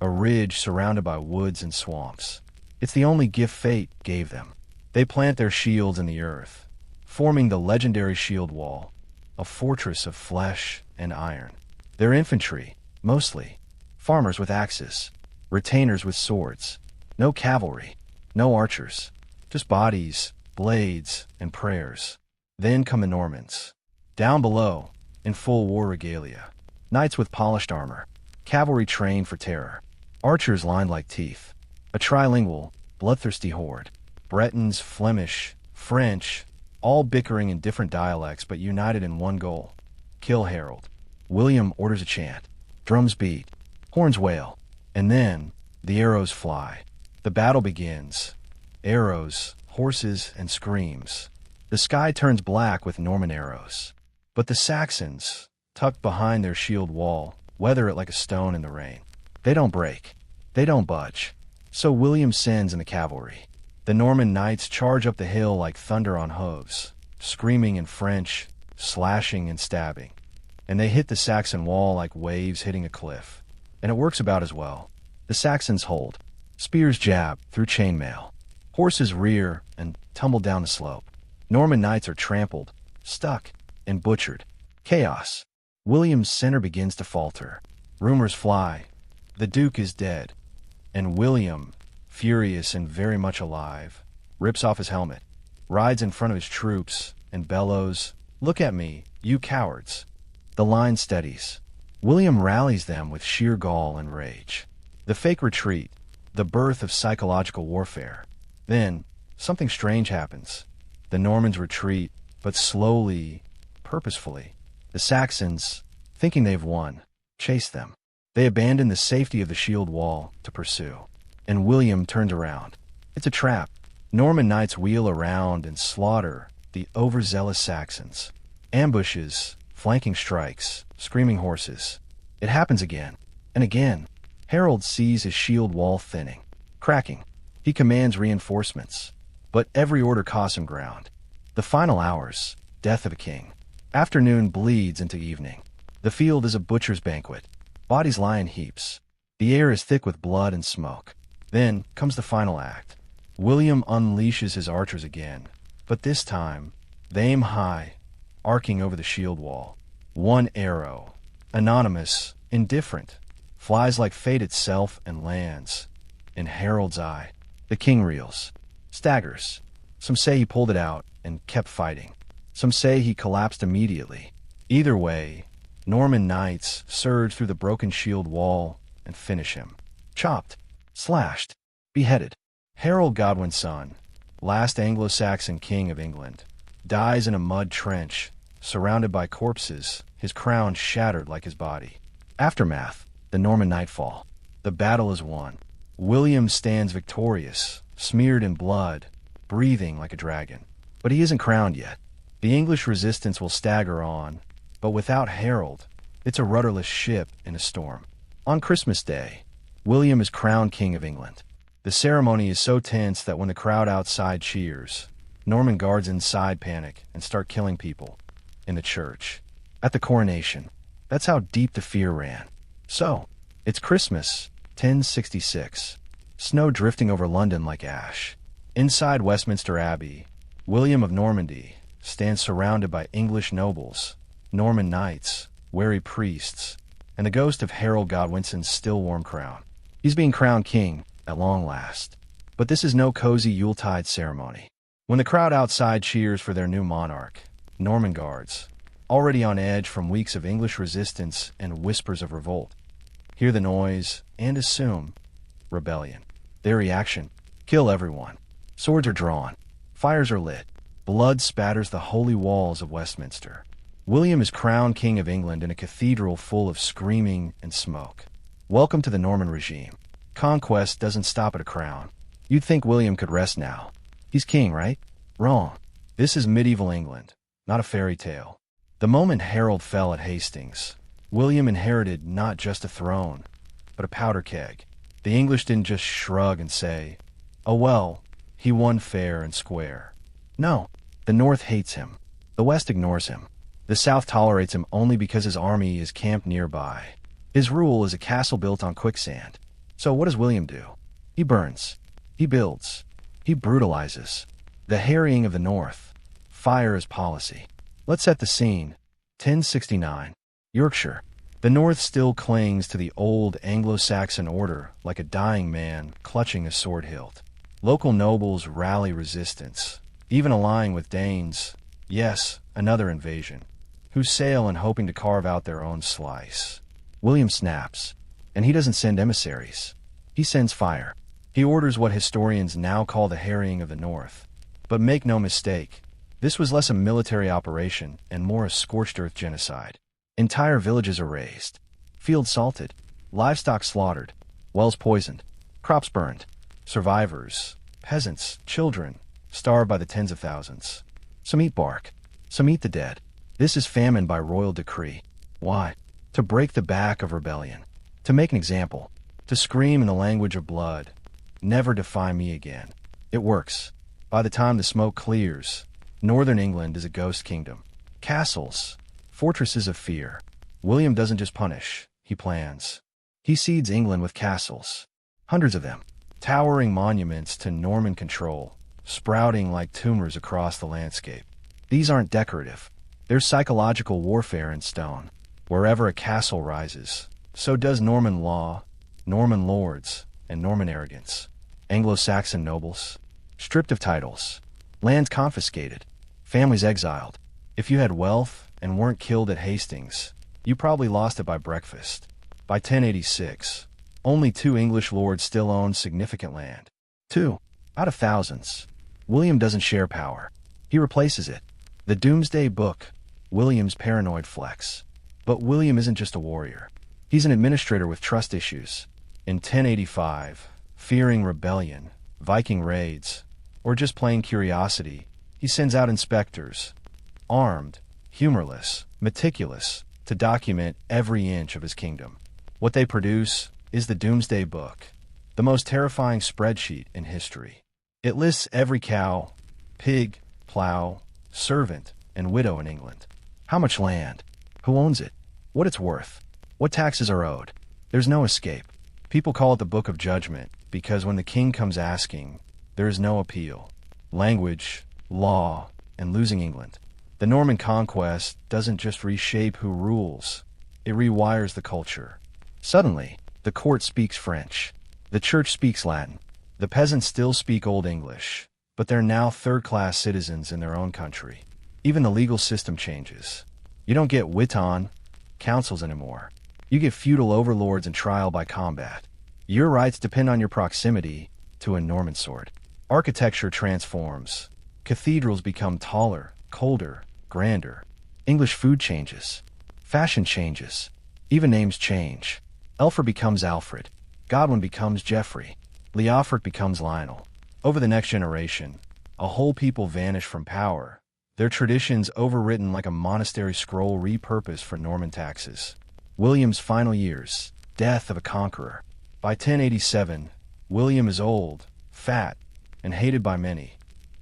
a ridge surrounded by woods and swamps. It's the only gift fate gave them. They plant their shields in the earth, forming the legendary shield wall, a fortress of flesh and iron. Their infantry, mostly, farmers with axes, retainers with swords, no cavalry, no archers, just bodies, blades, and prayers. Then come the Normans. Down below, in full war regalia, knights with polished armor, cavalry trained for terror, archers lined like teeth, a trilingual, bloodthirsty horde, Bretons, Flemish, French, all bickering in different dialects but united in one goal: kill Harold. William orders a chant. Drums beat, horns wail, and then the arrows fly. The battle begins. Arrows, horses, and screams. The sky turns black with Norman arrows. But the Saxons, tucked behind their shield wall, weather it like a stone in the rain. They don't break. They don't budge. So William sends in the cavalry. The Norman knights charge up the hill like thunder on hooves, screaming in French, slashing and stabbing. And they hit the Saxon wall like waves hitting a cliff. And it works about as well. The Saxons hold. Spears jab through chainmail. Horses rear and tumble down the slope. Norman knights are trampled, stuck, and butchered. Chaos. William's center begins to falter. Rumors fly. The Duke is dead. And William, furious and very much alive, rips off his helmet, rides in front of his troops, and bellows, "Look at me, you cowards." The line steadies. William rallies them with sheer gall and rage. The fake retreat, the birth of psychological warfare. Then, something strange happens. The Normans retreat, but slowly, purposefully. The Saxons, thinking they've won, chase them. They abandon the safety of the shield wall to pursue. And William turns around. It's a trap. Norman knights wheel around and slaughter the overzealous Saxons. Ambushes, flanking strikes, screaming horses. It happens again and again. Harold sees his shield wall thinning, cracking. He commands reinforcements, but every order costs him ground. The final hours, death of a king. Afternoon bleeds into evening. The field is a butcher's banquet. Bodies lie in heaps. The air is thick with blood and smoke. Then comes the final act. William unleashes his archers again, but this time, they aim high, arcing over the shield wall. One arrow, anonymous, indifferent, flies like fate itself and lands in Harold's eye. The king reels, staggers. Some say he pulled it out and kept fighting. Some say he collapsed immediately. Either way, Norman knights surge through the broken shield wall and finish him. Chopped, slashed, beheaded. Harold Godwin's son, last Anglo-Saxon king of England, dies in a mud trench, surrounded by corpses, his crown shattered like his body. Aftermath, the Norman nightfall. The battle is won. William stands victorious, smeared in blood, breathing like a dragon. But he isn't crowned yet. The English resistance will stagger on, but without Harold, it's a rudderless ship in a storm. On Christmas Day, William is crowned King of England. The ceremony is so tense that when the crowd outside cheers, Norman guards inside panic and start killing people in the church. At the coronation, that's how deep the fear ran. So, it's Christmas, 1066. Snow drifting over London like ash. Inside Westminster Abbey, William of Normandy stands surrounded by English nobles, Norman knights, wary priests, and the ghost of Harold Godwinson's still-warm crown. He's being crowned king at long last. But this is no cozy Yuletide ceremony. When the crowd outside cheers for their new monarch, Norman guards, already on edge from weeks of English resistance and whispers of revolt, hear the noise and assume rebellion. Their reaction: kill everyone. Swords are drawn. Fires are lit. Blood spatters the holy walls of Westminster. William is crowned King of England in a cathedral full of screaming and smoke. Welcome to the Norman regime. Conquest doesn't stop at a crown. You'd think William could rest now. He's king, right? Wrong. This is medieval England, not a fairy tale. The moment Harold fell at Hastings, William inherited not just a throne, but a powder keg. The English didn't just shrug and say, "Oh well, he won fair and square." No, the North hates him. The West ignores him. The South tolerates him only because his army is camped nearby. His rule is a castle built on quicksand. So what does William do? He burns. He builds. He brutalizes. The harrying of the North. Fire is policy. Let's set the scene. 1069. Yorkshire. The North still clings to the old Anglo-Saxon order like a dying man clutching a sword hilt. Local nobles rally resistance, even allying with Danes. Yes, another invasion, who sail in hoping to carve out their own slice. William snaps, and he doesn't send emissaries. He sends fire. He orders what historians now call the harrying of the North. But make no mistake, this was less a military operation and more a scorched earth genocide. Entire villages are razed, fields salted, livestock slaughtered, wells poisoned, crops burned, survivors, peasants, children, starved by the tens of thousands. Some eat bark, some eat the dead. This is famine by royal decree. Why? To break the back of rebellion. To make an example. To scream in the language of blood. Never defy me again. It works. By the time the smoke clears, northern England is a ghost kingdom. Castles, fortresses of fear. William doesn't just punish, he plans. He seeds England with castles. Hundreds of them. Towering monuments to Norman control, sprouting like tumors across the landscape. These aren't decorative. They're psychological warfare in stone. Wherever a castle rises, so does Norman law, Norman lords, and Norman arrogance. Anglo-Saxon nobles, stripped of titles, lands confiscated, families exiled. If you had wealth and weren't killed at Hastings, you probably lost it by breakfast. By 1086, only 2 English lords still owned significant land. 2 out of thousands. William doesn't share power. He replaces it. The Doomsday Book, William's paranoid flex. But William isn't just a warrior. He's an administrator with trust issues. In 1085, fearing rebellion, Viking raids, or just plain curiosity, he sends out inspectors, armed, humorless, meticulous, to document every inch of his kingdom. What they produce is the Doomsday Book, the most terrifying spreadsheet in history. It lists every cow, pig, plow, servant, and widow in England. How much land? Who owns it? What it's worth? What taxes are owed? There's no escape. People call it the Book of Judgment because when the king comes asking, there is no appeal. Language, law, and losing England. The Norman conquest doesn't just reshape who rules, it rewires the culture. Suddenly, the court speaks French. The church speaks Latin. The peasants still speak Old English, but they're now third-class citizens in their own country. Even the legal system changes. You don't get witan councils anymore. You get feudal overlords and trial by combat. Your rights depend on your proximity to a Norman sword. Architecture transforms. Cathedrals become taller, colder, grander. English food changes. Fashion changes. Even names change. Elfred becomes Alfred. Godwin becomes Geoffrey. Leofric becomes Lionel. Over the next generation, a whole people vanish from power. Their traditions overwritten like a monastery scroll repurposed for Norman taxes. William's final years, death of a conqueror. By 1087, William is old, fat, and hated by many,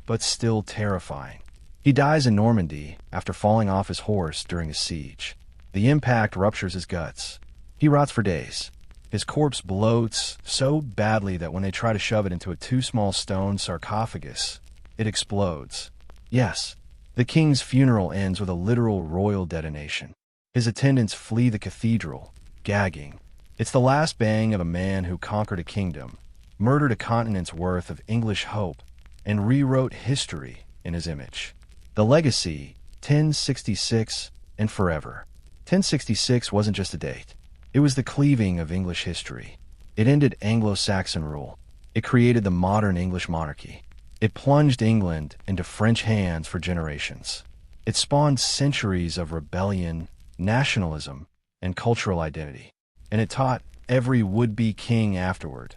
but still terrifying. He dies in Normandy after falling off his horse during a siege. The impact ruptures his guts. He rots for days. His corpse bloats so badly that when they try to shove it into a too small stone sarcophagus, it explodes. Yes, the king's funeral ends with a literal royal detonation. His attendants flee the cathedral, gagging. It's the last bang of a man who conquered a kingdom, murdered a continent's worth of English hope, and rewrote history in his image. The legacy, 1066 and forever. 1066 wasn't just a date. It was the cleaving of English history. It ended Anglo-Saxon rule. It created the modern English monarchy. It plunged England into French hands for generations. It spawned centuries of rebellion, nationalism, and cultural identity. And it taught every would-be king afterward,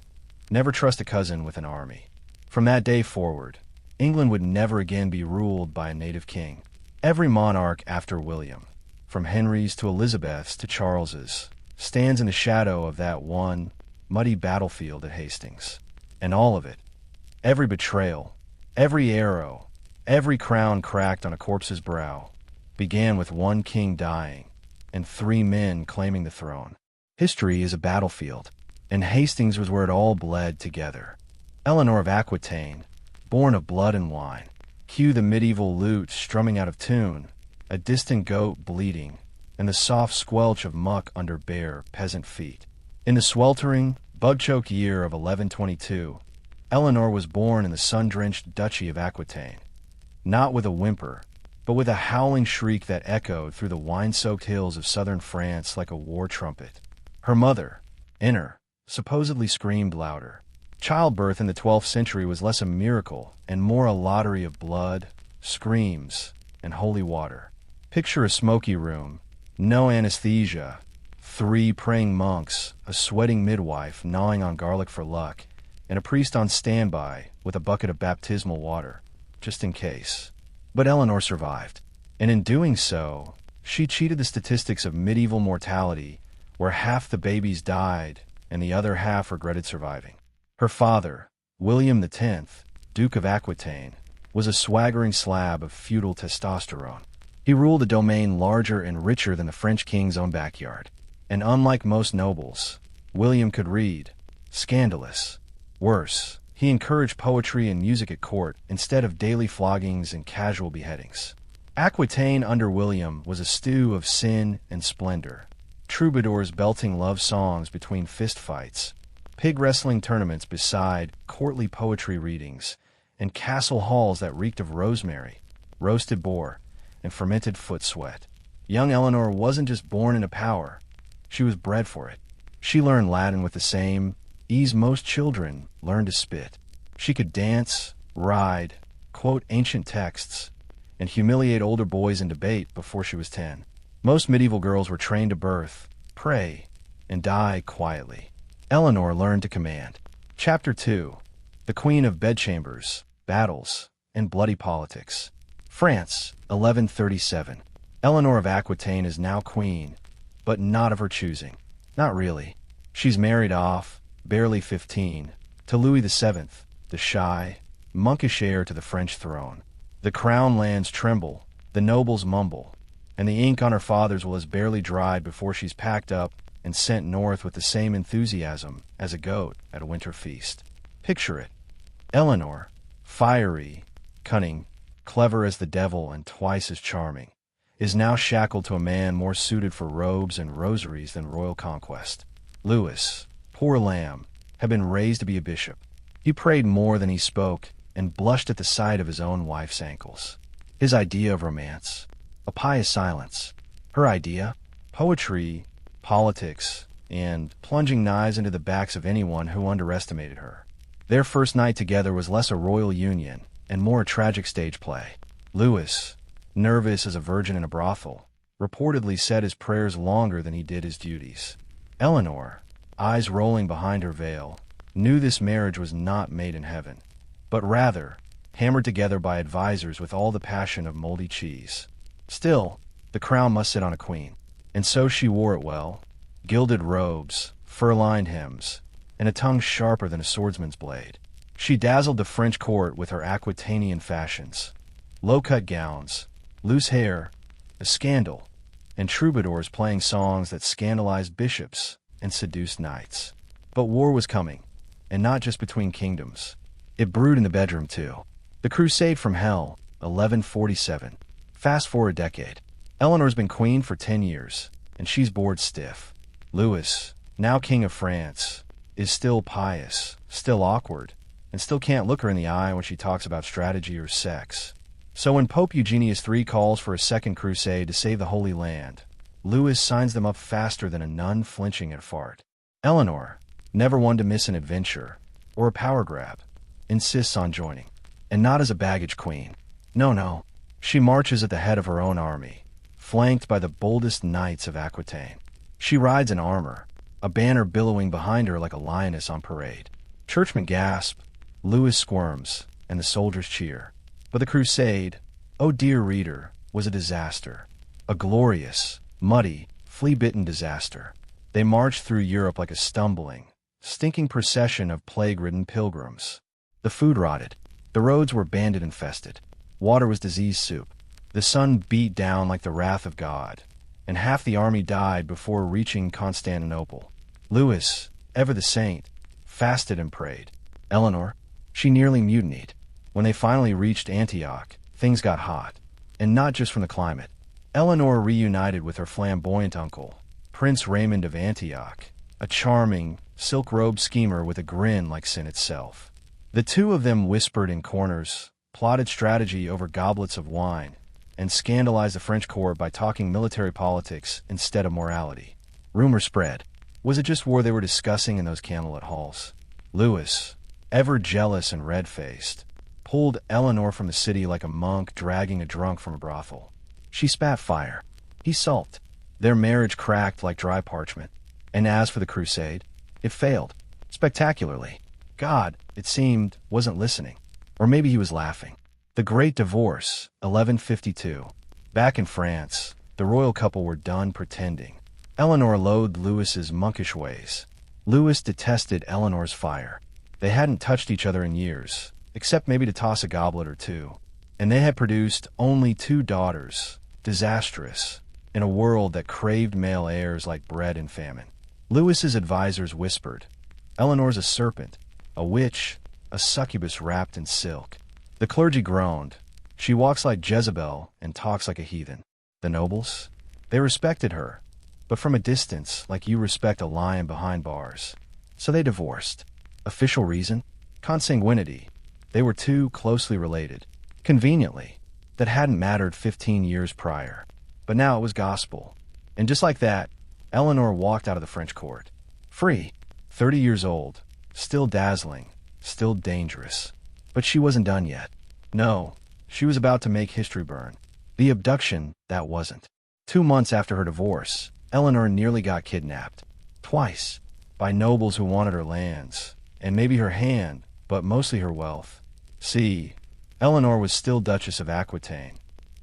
never trust a cousin with an army. From that day forward, England would never again be ruled by a native king. Every monarch after William, from Henry's to Elizabeth's to Charles's, stands in the shadow of that one muddy battlefield at Hastings. And all of it, every betrayal, every arrow, every crown cracked on a corpse's brow, began with one king dying and 3 men claiming the throne. History is a battlefield, and Hastings was where it all bled together. Eleanor of Aquitaine, born of blood and wine. Cue the medieval lute strumming out of tune, a distant goat bleating, and the soft squelch of muck under bare peasant feet. In the sweltering, bug-choked year of 1122, Eleanor was born in the sun-drenched Duchy of Aquitaine, not with a whimper, but with a howling shriek that echoed through the wine-soaked hills of southern France like a war trumpet. Her mother, Inner, supposedly screamed louder. Childbirth in the 12th century was less a miracle and more a lottery of blood, screams, and holy water. Picture a smoky room, no anesthesia, 3 praying monks, a sweating midwife gnawing on garlic for luck, and a priest on standby with a bucket of baptismal water, just in case. But Eleanor survived, and in doing so, she cheated the statistics of medieval mortality, where half the babies died and the other half regretted surviving. Her father, William X, Duke of Aquitaine, was a swaggering slab of feudal testosterone. He ruled a domain larger and richer than the French king's own backyard. And unlike most nobles, William could read. Scandalous. Worse, he encouraged poetry and music at court instead of daily floggings and casual beheadings. Aquitaine under William was a stew of sin and splendor. Troubadours belting love songs between fistfights, pig wrestling tournaments beside courtly poetry readings, and castle halls that reeked of rosemary, roasted boar, and fermented foot sweat. Young Eleanor wasn't just born into power, she was bred for it. She learned Latin with the same ease most children learn to spit. She could dance, ride, quote ancient texts, and humiliate older boys in debate before she was 10. Most medieval girls were trained to birth, pray, and die quietly. Eleanor learned to command. Chapter 2. The Queen of Bedchambers, Battles, and Bloody Politics. France, 1137. Eleanor of Aquitaine is now queen, but not of her choosing. Not really. She's married off, barely 15, to Louis VII, the shy, monkish heir to the French throne. The crown lands tremble, the nobles mumble, and the ink on her father's will has barely dried before she's packed up and sent north with the same enthusiasm as a goat at a winter feast. Picture it. Eleanor, fiery, cunning, clever as the devil and twice as charming, is now shackled to a man more suited for robes and rosaries than royal conquest. Louis, poor lamb, had been raised to be a bishop. He prayed more than he spoke and blushed at the sight of his own wife's ankles. His idea of romance, a pious silence. Her idea, poetry, politics, and plunging knives into the backs of anyone who underestimated her. Their first night together was less a royal union and more a tragic stage play. Louis, nervous as a virgin in a brothel, reportedly said his prayers longer than he did his duties. Eleanor, eyes rolling behind her veil, knew this marriage was not made in heaven, but rather hammered together by advisors with all the passion of moldy cheese. Still, the crown must sit on a queen, and so she wore it well, gilded robes, fur-lined hems, and a tongue sharper than a swordsman's blade. She dazzled the French court with her Aquitanian fashions, low-cut gowns, loose hair, a scandal, and troubadours playing songs that scandalized bishops and seduced knights. But war was coming, and not just between kingdoms. It brewed in the bedroom, too. The crusade from hell, 1147. Fast forward a decade. Eleanor's been queen for 10 years, and she's bored stiff. Louis, now king of France, is still pious, still awkward, and still can't look her in the eye when she talks about strategy or sex. So when Pope Eugenius III calls for a second crusade to save the Holy Land, Louis signs them up faster than a nun flinching at a fart. Eleanor, never one to miss an adventure or a power grab, insists on joining. And not as a baggage queen. No. She marches at the head of her own army, flanked by the boldest knights of Aquitaine. She rides in armor, a banner billowing behind her like a lioness on parade. Churchmen gasp, Louis squirms, and the soldiers cheer. But the crusade, oh dear reader, was a disaster. A glorious, muddy, flea-bitten disaster. They marched through Europe like a stumbling, stinking procession of plague-ridden pilgrims. The food rotted. The roads were bandit-infested. Water was disease soup. The sun beat down like the wrath of God, and half the army died before reaching Constantinople. Louis, ever the saint, fasted and prayed. Eleanor, she nearly mutinied. When they finally reached Antioch, things got hot, and not just from the climate. Eleanor reunited with her flamboyant uncle, Prince Raymond of Antioch, a charming, silk-robed schemer with a grin like sin itself. The two of them whispered in corners, plotted strategy over goblets of wine, and scandalized the French court by talking military politics instead of morality. Rumor spread. Was it just war they were discussing in those candlelit halls? Louis, ever jealous and red-faced, pulled Eleanor from the city like a monk dragging a drunk from a brothel. She spat fire. He sulked. Their marriage cracked like dry parchment. And as for the crusade, it failed. Spectacularly. God, it seemed, wasn't listening. Or maybe he was laughing. The Great Divorce, 1152. Back in France, the royal couple were done pretending. Eleanor loathed Louis's monkish ways. Louis detested Eleanor's fire. They hadn't touched each other in years, except maybe to toss a goblet or two. And they had produced only 2 daughters, disastrous, in a world that craved male heirs like bread in famine. Louis's advisors whispered, Eleanor's a serpent, a witch, a succubus wrapped in silk. The clergy groaned. She walks like Jezebel and talks like a heathen. The nobles? They respected her, but from a distance, like you respect a lion behind bars. So they divorced. Official reason? Consanguinity. They were too closely related. Conveniently. That hadn't mattered 15 years prior. But now it was gospel. And just like that, Eleanor walked out of the French court. Free. 30 years old. Still dazzling. Still dangerous. But she wasn't done yet. No. She was about to make history burn. The abduction, that wasn't. 2 months after her divorce, Eleanor nearly got kidnapped. Twice. By nobles who wanted her lands. And maybe her hand, but mostly her wealth. See, Eleanor was still Duchess of Aquitaine.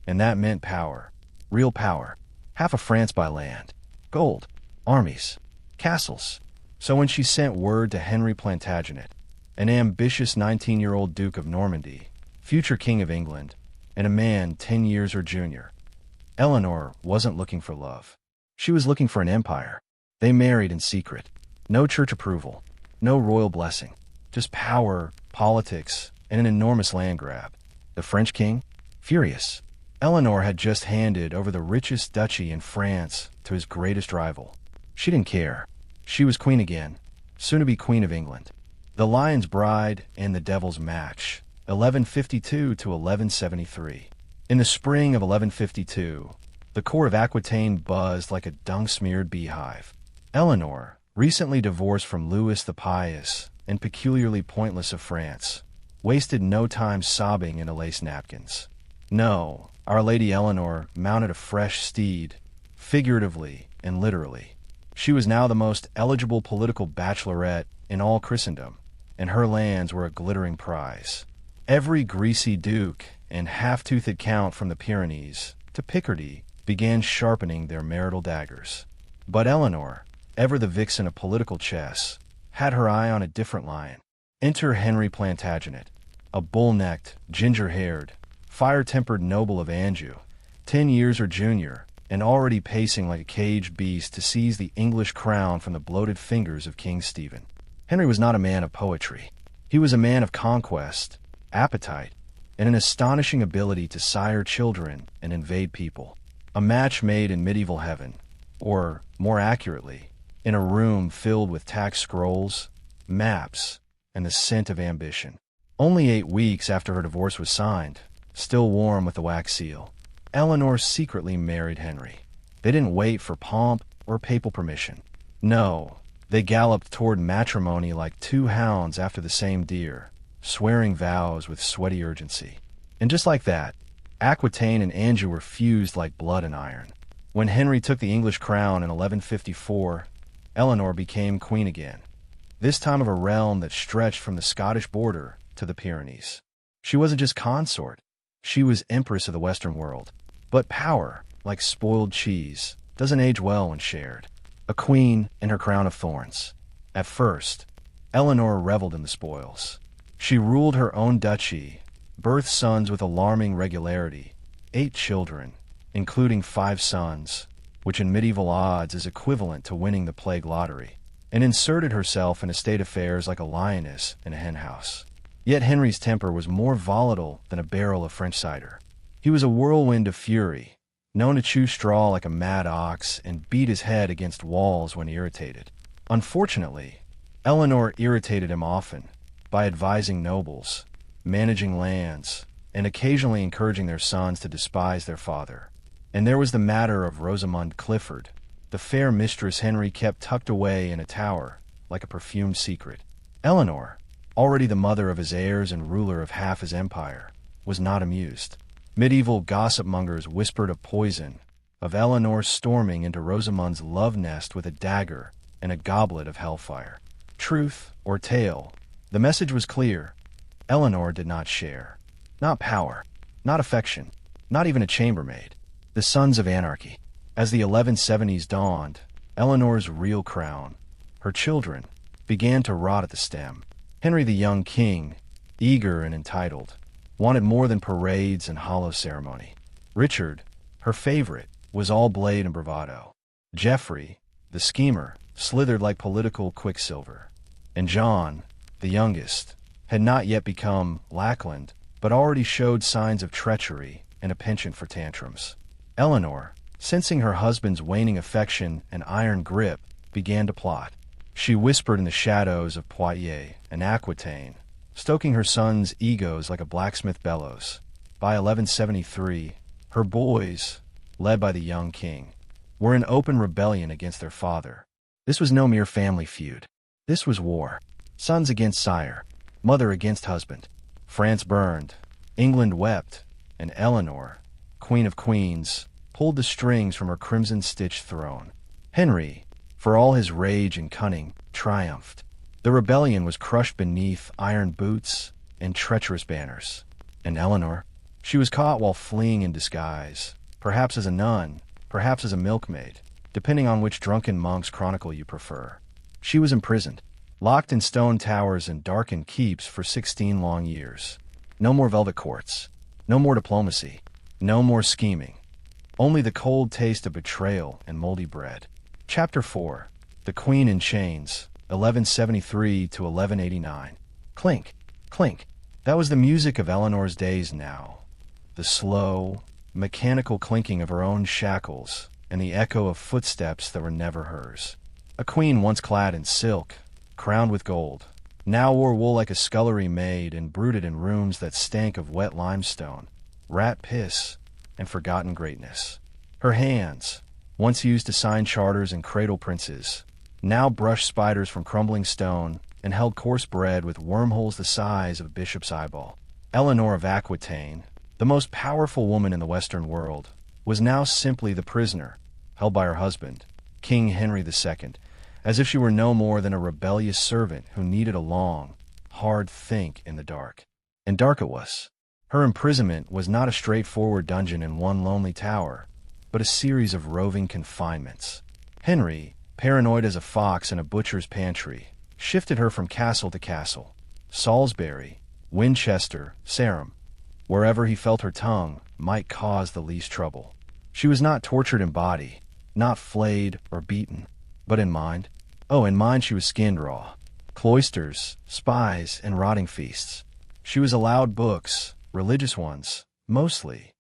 And that meant power. Real power. Half of France by land. Gold. Armies. Castles. So when she sent word to Henry Plantagenet, an ambitious 19-year-old Duke of Normandy, future King of England, and a man 10 years her junior, Eleanor wasn't looking for love. She was looking for an empire. They married in secret. No church approval. No royal blessing. Just power, politics, and an enormous land grab. The French king? Furious. Eleanor had just handed over the richest duchy in France to his greatest rival. She didn't care. She was queen again, soon to be Queen of England. The Lion's Bride and the Devil's Match, 1152 to 1173. In the spring of 1152, the court of Aquitaine buzzed like a dung-smeared beehive. Eleanor, recently divorced from Louis the Pious and peculiarly pointless of France, wasted no time sobbing into lace napkins. No, Our Lady Eleanor mounted a fresh steed, figuratively and literally. She was now the most eligible political bachelorette in all Christendom, and her lands were a glittering prize. Every greasy duke and half-toothed count from the Pyrenees to Picardy began sharpening their marital daggers. But Eleanor, ever the vixen of political chess, had her eye on a different lion. Enter Henry Plantagenet, a bull-necked, ginger-haired, fire-tempered noble of Anjou, 10 years her junior, and already pacing like a caged beast to seize the English crown from the bloated fingers of King Stephen. Henry was not a man of poetry. He was a man of conquest, appetite, and an astonishing ability to sire children and invade people. A match made in medieval heaven, or, more accurately, in a room filled with tax scrolls, maps, and the scent of ambition. Only 8 weeks after her divorce was signed, still warm with the wax seal, Eleanor secretly married Henry. They didn't wait for pomp or papal permission. No, they galloped toward matrimony like 2 hounds after the same deer, swearing vows with sweaty urgency. And just like that, Aquitaine and Anjou were fused like blood and iron. When Henry took the English crown in 1154, Eleanor became queen again, this time of a realm that stretched from the Scottish border to the Pyrenees. She wasn't just consort, she was empress of the Western world. But power, like spoiled cheese, doesn't age well when shared. A queen and her crown of thorns. At first, Eleanor reveled in the spoils. She ruled her own duchy, birthed sons with alarming regularity, 8 children, including 5 sons, which in medieval odds is equivalent to winning the plague lottery, and inserted herself in state affairs like a lioness in a henhouse. Yet Henry's temper was more volatile than a barrel of French cider. He was a whirlwind of fury, known to chew straw like a mad ox and beat his head against walls when irritated. Unfortunately, Eleanor irritated him often by advising nobles, managing lands, and occasionally encouraging their sons to despise their father. And there was the matter of Rosamund Clifford, the fair mistress Henry kept tucked away in a tower like a perfumed secret. Eleanor, already the mother of his heirs and ruler of half his empire, was not amused. Medieval gossip-mongers whispered of poison, of Eleanor storming into Rosamund's love nest with a dagger and a goblet of hellfire. Truth or tale, the message was clear. Eleanor did not share. Not power, not affection, not even a chambermaid. The sons of anarchy. As the 1170s dawned, Eleanor's real crown, her children, began to rot at the stem. Henry the young king, eager and entitled, wanted more than parades and hollow ceremony. Richard, her favorite, was all blade and bravado. Geoffrey, the schemer, slithered like political quicksilver. And John, the youngest, had not yet become Lackland, but already showed signs of treachery and a penchant for tantrums. Eleanor, sensing her husband's waning affection and iron grip, began to plot. She whispered in the shadows of Poitiers and Aquitaine, stoking her sons' egos like a blacksmith bellows. By 1173, her boys, led by the young king, were in open rebellion against their father. This was no mere family feud. This was war. Sons against sire, mother against husband. France burned, England wept, and Eleanor, Queen of Queens, pulled the strings from her crimson-stitched throne. Henry, for all his rage and cunning, triumphed. The rebellion was crushed beneath iron boots and treacherous banners. And Eleanor, she was caught while fleeing in disguise, perhaps as a nun, perhaps as a milkmaid, depending on which drunken monk's chronicle you prefer. She was imprisoned, locked in stone towers and darkened keeps for 16 long years. No more velvet courts, no more diplomacy, no more scheming. Only the cold taste of betrayal and moldy bread. Chapter 4. The Queen in Chains, 1173 to 1189. Clink, clink. That was the music of Eleanor's days now. The slow, mechanical clinking of her own shackles and the echo of footsteps that were never hers. A queen once clad in silk, crowned with gold, now wore wool like a scullery maid and brooded in rooms that stank of wet limestone, rat piss, and forgotten greatness. Her hands, once used to sign charters and cradle princes, now brushed spiders from crumbling stone and held coarse bread with wormholes the size of a bishop's eyeball. Eleanor of Aquitaine, the most powerful woman in the Western world, was now simply the prisoner, held by her husband, King Henry II, as if she were no more than a rebellious servant who needed a long, hard think in the dark. And dark it was. Her imprisonment was not a straightforward dungeon in one lonely tower, but a series of roving confinements. Henry, paranoid as a fox in a butcher's pantry, shifted her from castle to castle, Salisbury, Winchester, Sarum, wherever he felt her tongue might cause the least trouble. She was not tortured in body, not flayed or beaten, but in mind. Oh, in mind she was skinned raw. Cloisters, spies, and rotting feasts. She was allowed books, religious ones, mostly,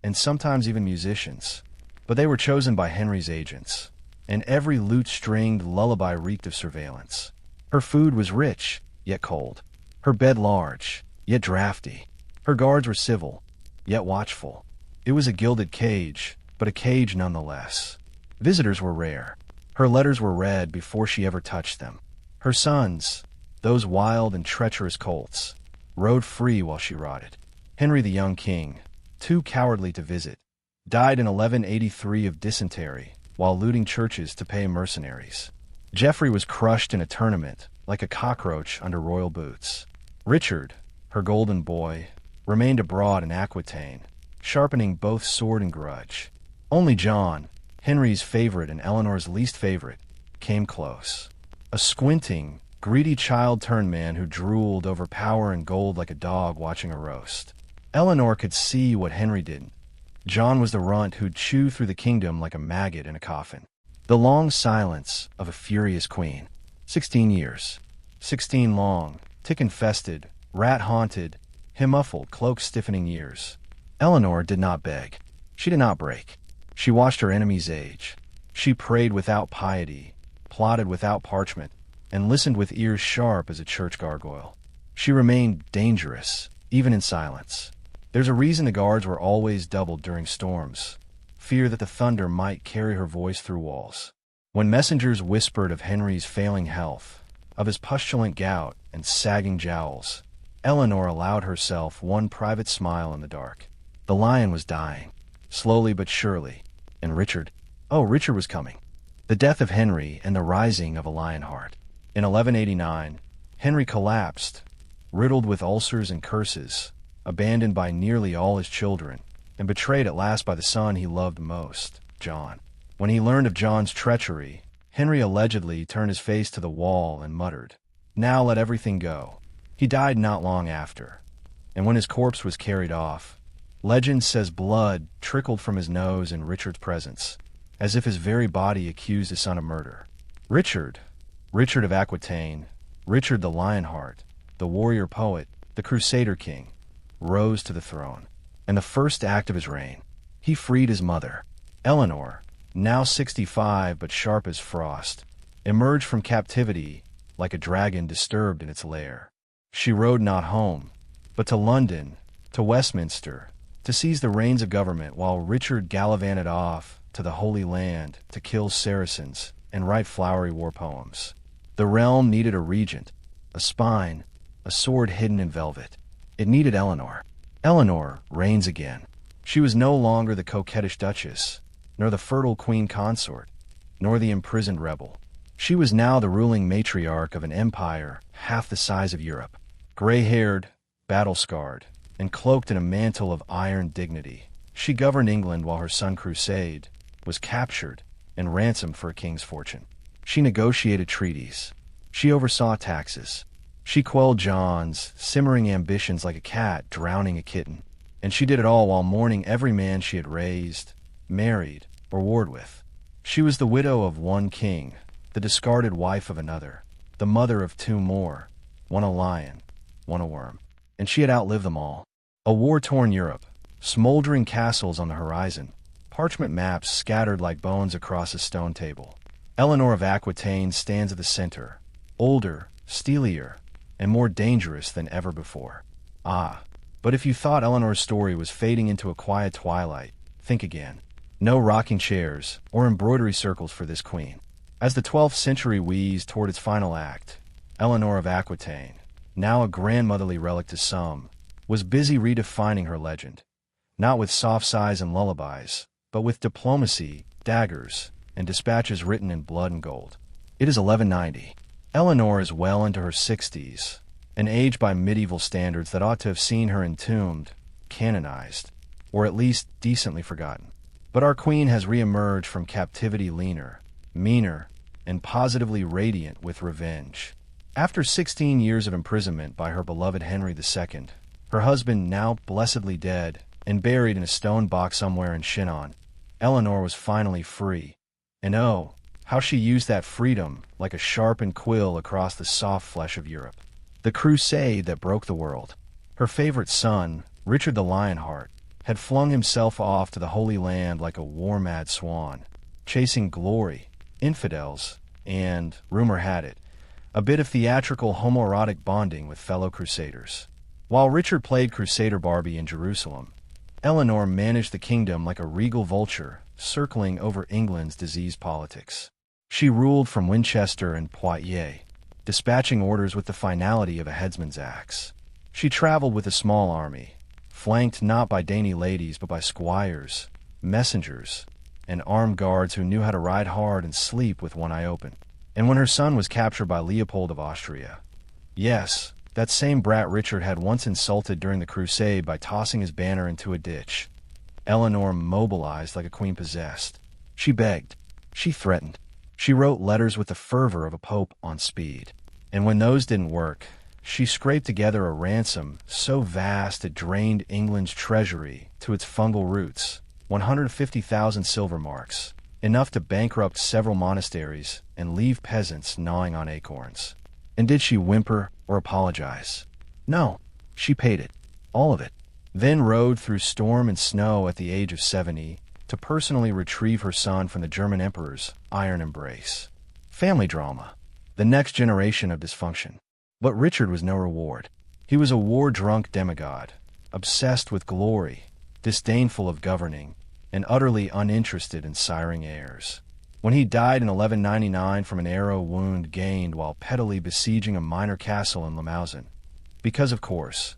and sometimes even musicians. But they were chosen by Henry's agents, and every lute-stringed lullaby reeked of surveillance. Her food was rich, yet cold. Her bed large, yet drafty. Her guards were civil, yet watchful. It was a gilded cage, but a cage nonetheless. Visitors were rare. Her letters were read before she ever touched them. Her sons, those wild and treacherous colts, rode free while she rotted. Henry the young king, too cowardly to visit, died in 1183 of dysentery while looting churches to pay mercenaries. Geoffrey was crushed in a tournament like a cockroach under royal boots. Richard, her golden boy, remained abroad in Aquitaine, sharpening both sword and grudge. Only John, Henry's favorite and Eleanor's least favorite, came close. A squinting, greedy child-turned man who drooled over power and gold like a dog watching a roast. Eleanor could see what Henry didn't. John was the runt who'd chew through the kingdom like a maggot in a coffin. The long silence of a furious queen. 16 years. 16 long, tick-infested, rat-haunted, him-muffled, cloak-stiffening years. Eleanor did not beg. She did not break. She watched her enemies age. She prayed without piety, plotted without parchment, and listened with ears sharp as a church gargoyle. She remained dangerous, even in silence. There's a reason the guards were always doubled during storms. Fear that the thunder might carry her voice through walls. When messengers whispered of Henry's failing health, of his pustulant gout and sagging jowls, Eleanor allowed herself one private smile in the dark. The lion was dying, slowly but surely, and Richard was coming. The death of Henry and the rising of a lion heart. In 1189, Henry collapsed, riddled with ulcers and curses, abandoned by nearly all his children, and betrayed at last by the son he loved most, John. When he learned of John's treachery, Henry allegedly turned his face to the wall and muttered, "Now let everything go." He died not long after, and when his corpse was carried off, legend says blood trickled from his nose in Richard's presence, as if his very body accused his son of murder. Richard of Aquitaine, Richard the Lionheart, the warrior poet, the crusader king, rose to the throne. And the first act of his reign, he freed his mother. Eleanor, now 65 but sharp as frost, emerged from captivity like a dragon disturbed in its lair. She rode not home, but to London, to Westminster, to seize the reins of government, while Richard gallivanted off to the Holy Land to kill Saracens and write flowery war poems. The realm needed a regent, a spine, a sword hidden in velvet. It needed Eleanor. Eleanor reigns again. She was no longer the coquettish duchess, nor the fertile queen consort, nor the imprisoned rebel. She was now the ruling matriarch of an empire half the size of Europe. Gray-haired, battle-scarred, and cloaked in a mantle of iron dignity, she governed England while her son Crusade was captured and ransomed for a king's fortune. She negotiated treaties. She oversaw taxes. She quelled John's simmering ambitions like a cat drowning a kitten. And she did it all while mourning every man she had raised, married, or warred with. She was the widow of one king, the discarded wife of another, the mother of two more, one a lion, one a worm. And she had outlived them all. A war-torn Europe, smoldering castles on the horizon, parchment maps scattered like bones across a stone table. Eleanor of Aquitaine stands at the center, older, steelier, and more dangerous than ever before. Ah, but if you thought Eleanor's story was fading into a quiet twilight, think again. No rocking chairs or embroidery circles for this queen. As the 12th century wheezed toward its final act, Eleanor of Aquitaine, now a grandmotherly relic to some, was busy redefining her legend, not with soft sighs and lullabies, but with diplomacy, daggers, and dispatches written in blood and gold. It is 1190. Eleanor is well into her 60s, an age by medieval standards that ought to have seen her entombed, canonized, or at least decently forgotten. But our queen has reemerged from captivity leaner, meaner, and positively radiant with revenge. After 16 years of imprisonment by her beloved Henry II, her husband now blessedly dead and buried in a stone box somewhere in Chinon, Eleanor was finally free. And oh, how she used that freedom like a sharpened quill across the soft flesh of Europe. The crusade that broke the world. Her favorite son, Richard the Lionheart had flung himself off to the Holy Land like a war-mad swan, chasing glory, infidels, and, rumor had it, a bit of theatrical homoerotic bonding with fellow crusaders. While Richard played Crusader Barbie in Jerusalem, Eleanor managed the kingdom like a regal vulture, circling over England's diseased politics. She ruled from Winchester and Poitiers, dispatching orders with the finality of a headsman's axe. She traveled with a small army, flanked not by dainty ladies but by squires, messengers, and armed guards who knew how to ride hard and sleep with one eye open. And when her son was captured by Leopold of Austria, yes, that same brat Richard had once insulted during the crusade by tossing his banner into a ditch, Eleanor mobilized like a queen possessed. She begged. She threatened. She wrote letters with the fervor of a pope on speed. And when those didn't work, she scraped together a ransom so vast it drained England's treasury to its fungal roots, 150,000 silver marks, enough to bankrupt several monasteries and leave peasants gnawing on acorns. And did she whimper or apologize? No, she paid it, all of it. Then rode through storm and snow at the age of 70 to personally retrieve her son from the German emperor's iron embrace. Family drama, the next generation of dysfunction. But Richard was no reward. He was a war-drunk demigod, obsessed with glory, disdainful of governing, and utterly uninterested in siring heirs. When he died in 1199 from an arrow wound gained while pettily besieging a minor castle in Limousin, because, of course,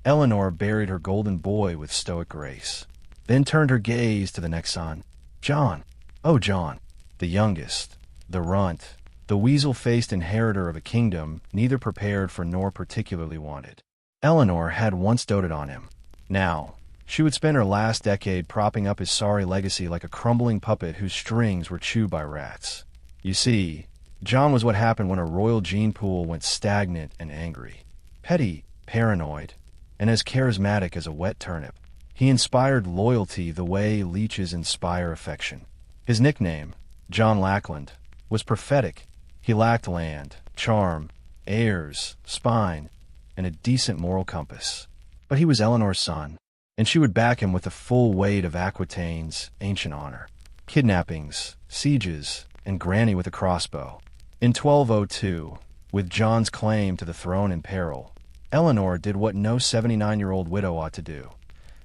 Eleanor buried her golden boy with stoic grace, then turned her gaze to the next son, John. Oh, John, the youngest, the runt, the weasel-faced inheritor of a kingdom neither prepared for nor particularly wanted. Eleanor had once doted on him. Now, she would spend her last decade propping up his sorry legacy like a crumbling puppet whose strings were chewed by rats. You see, John was what happened when a royal gene pool went stagnant and angry. Petty, paranoid, and as charismatic as a wet turnip. He inspired loyalty the way leeches inspire affection. His nickname, John Lackland, was prophetic. He lacked land, charm, heirs, spine, and a decent moral compass. But he was Eleanor's son, and she would back him with the full weight of Aquitaine's ancient honor. Kidnappings, sieges, and granny with a crossbow. In 1202, with John's claim to the throne in peril, Eleanor did what no 79-year-old widow ought to do.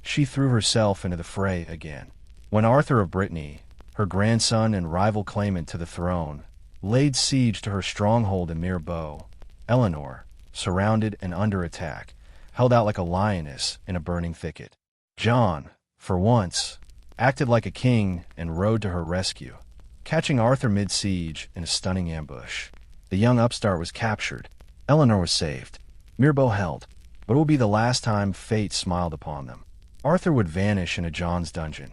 She threw herself into the fray again. When Arthur of Brittany, her grandson and rival claimant to the throne, laid siege to her stronghold in Mirbeau, Eleanor, surrounded and under attack, held out like a lioness in a burning thicket. John, for once, acted like a king and rode to her rescue, catching Arthur mid-siege in a stunning ambush. The young upstart was captured. Eleanor was saved. Mirbeau held, but it would be the last time fate smiled upon them. Arthur would vanish in a John's dungeon,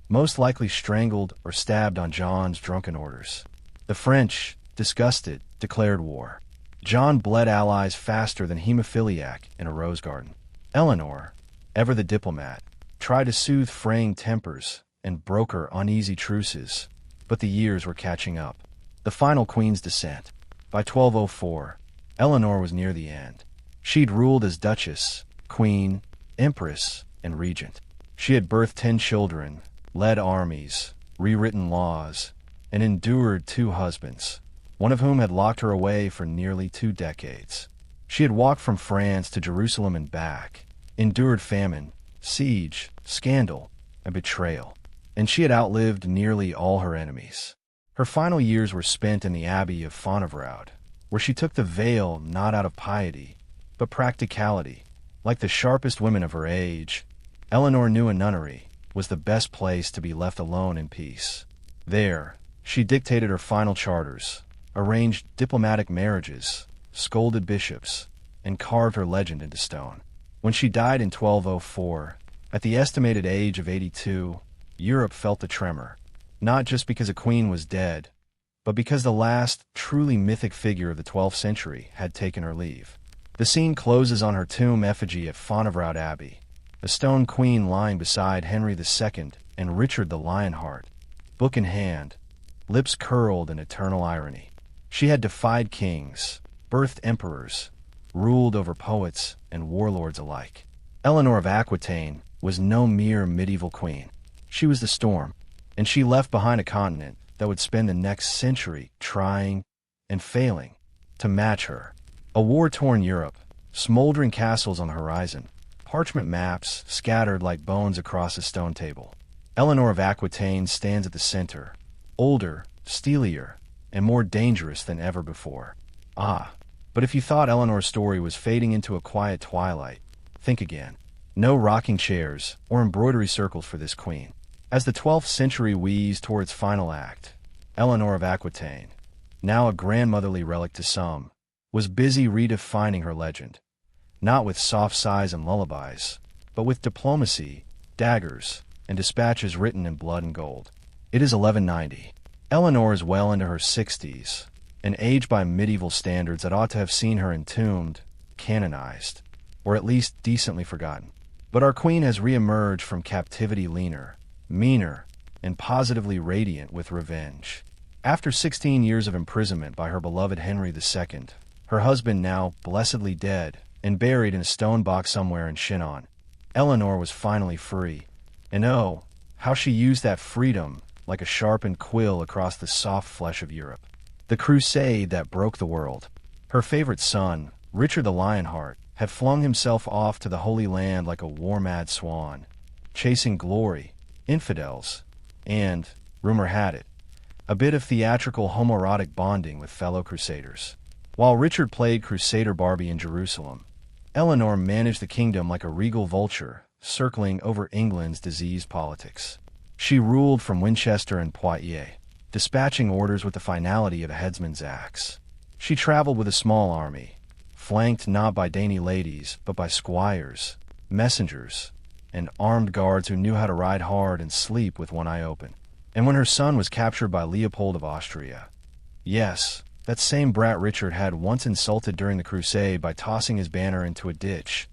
most likely strangled or stabbed on John's drunken orders. The French, disgusted, declared war. John bled allies faster than hemophiliac in a rose garden. Eleanor, ever the diplomat, tried to soothe fraying tempers and broker uneasy truces, but the years were catching up. The final queen's descent. By 1204, Eleanor was near the end. She'd ruled as duchess, queen, empress, and regent. She had birthed 10 children, led armies, rewritten laws, and endured 2 husbands, one of whom had locked her away for nearly 2 decades. She had walked from France to Jerusalem and back, endured famine, siege, scandal, and betrayal, and she had outlived nearly all her enemies. Her final years were spent in the Abbey of Fontevraud, where she took the veil not out of piety, but practicality. Like the sharpest women of her age, Eleanor knew a nunnery was the best place to be left alone in peace. There, she dictated her final charters, arranged diplomatic marriages, scolded bishops, and carved her legend into stone. When she died in 1204, at the estimated age of 82, Europe felt the tremor, not just because a queen was dead, but because the last truly mythic figure of the 12th century had taken her leave. The scene closes on her tomb effigy at Fontevraud Abbey, a stone queen lying beside Henry II and Richard the Lionheart, book in hand, lips curled in eternal irony. She had defied kings, birthed emperors, ruled over poets and warlords alike. Eleanor of Aquitaine was no mere medieval queen. She was the storm, and she left behind a continent that would spend the next century trying and failing to match her. A war-torn Europe, smoldering castles on the horizon, parchment maps scattered like bones across a stone table. Eleanor of Aquitaine stands at the center, older, steelier, and more dangerous than ever before. But if you thought Eleanor's story was fading into a quiet twilight, think again. No rocking chairs or embroidery circles for this queen. As the 12th century wheezed toward its final act, Eleanor of Aquitaine, now a grandmotherly relic to some, was busy redefining her legend, not with soft sighs and lullabies, but with diplomacy, daggers, and dispatches written in blood and gold. It is 1190. Eleanor is well into her 60s, an age by medieval standards that ought to have seen her entombed, canonized, or at least decently forgotten. But our queen has reemerged from captivity leaner, meaner, and positively radiant with revenge. After 16 years of imprisonment by her beloved Henry II, her husband now blessedly dead and buried in a stone box somewhere in Chinon, Eleanor was finally free. And oh, how she used that freedom like a sharpened quill across the soft flesh of Europe. The crusade that broke the world. Her favorite son, Richard the Lionheart, had flung himself off to the Holy Land like a war-mad swan, chasing glory, infidels, and, rumor had it, a bit of theatrical homoerotic bonding with fellow crusaders. While Richard played Crusader Barbie in Jerusalem, Eleanor managed the kingdom like a regal vulture, circling over England's diseased politics. She ruled from Winchester and Poitiers, dispatching orders with the finality of a headsman's axe. She traveled with a small army, flanked not by dainty ladies, but by squires, messengers, and armed guards who knew how to ride hard and sleep with one eye open. And when her son was captured by Leopold of Austria, yes, that same brat Richard had once insulted during the crusade by tossing his banner into a ditch,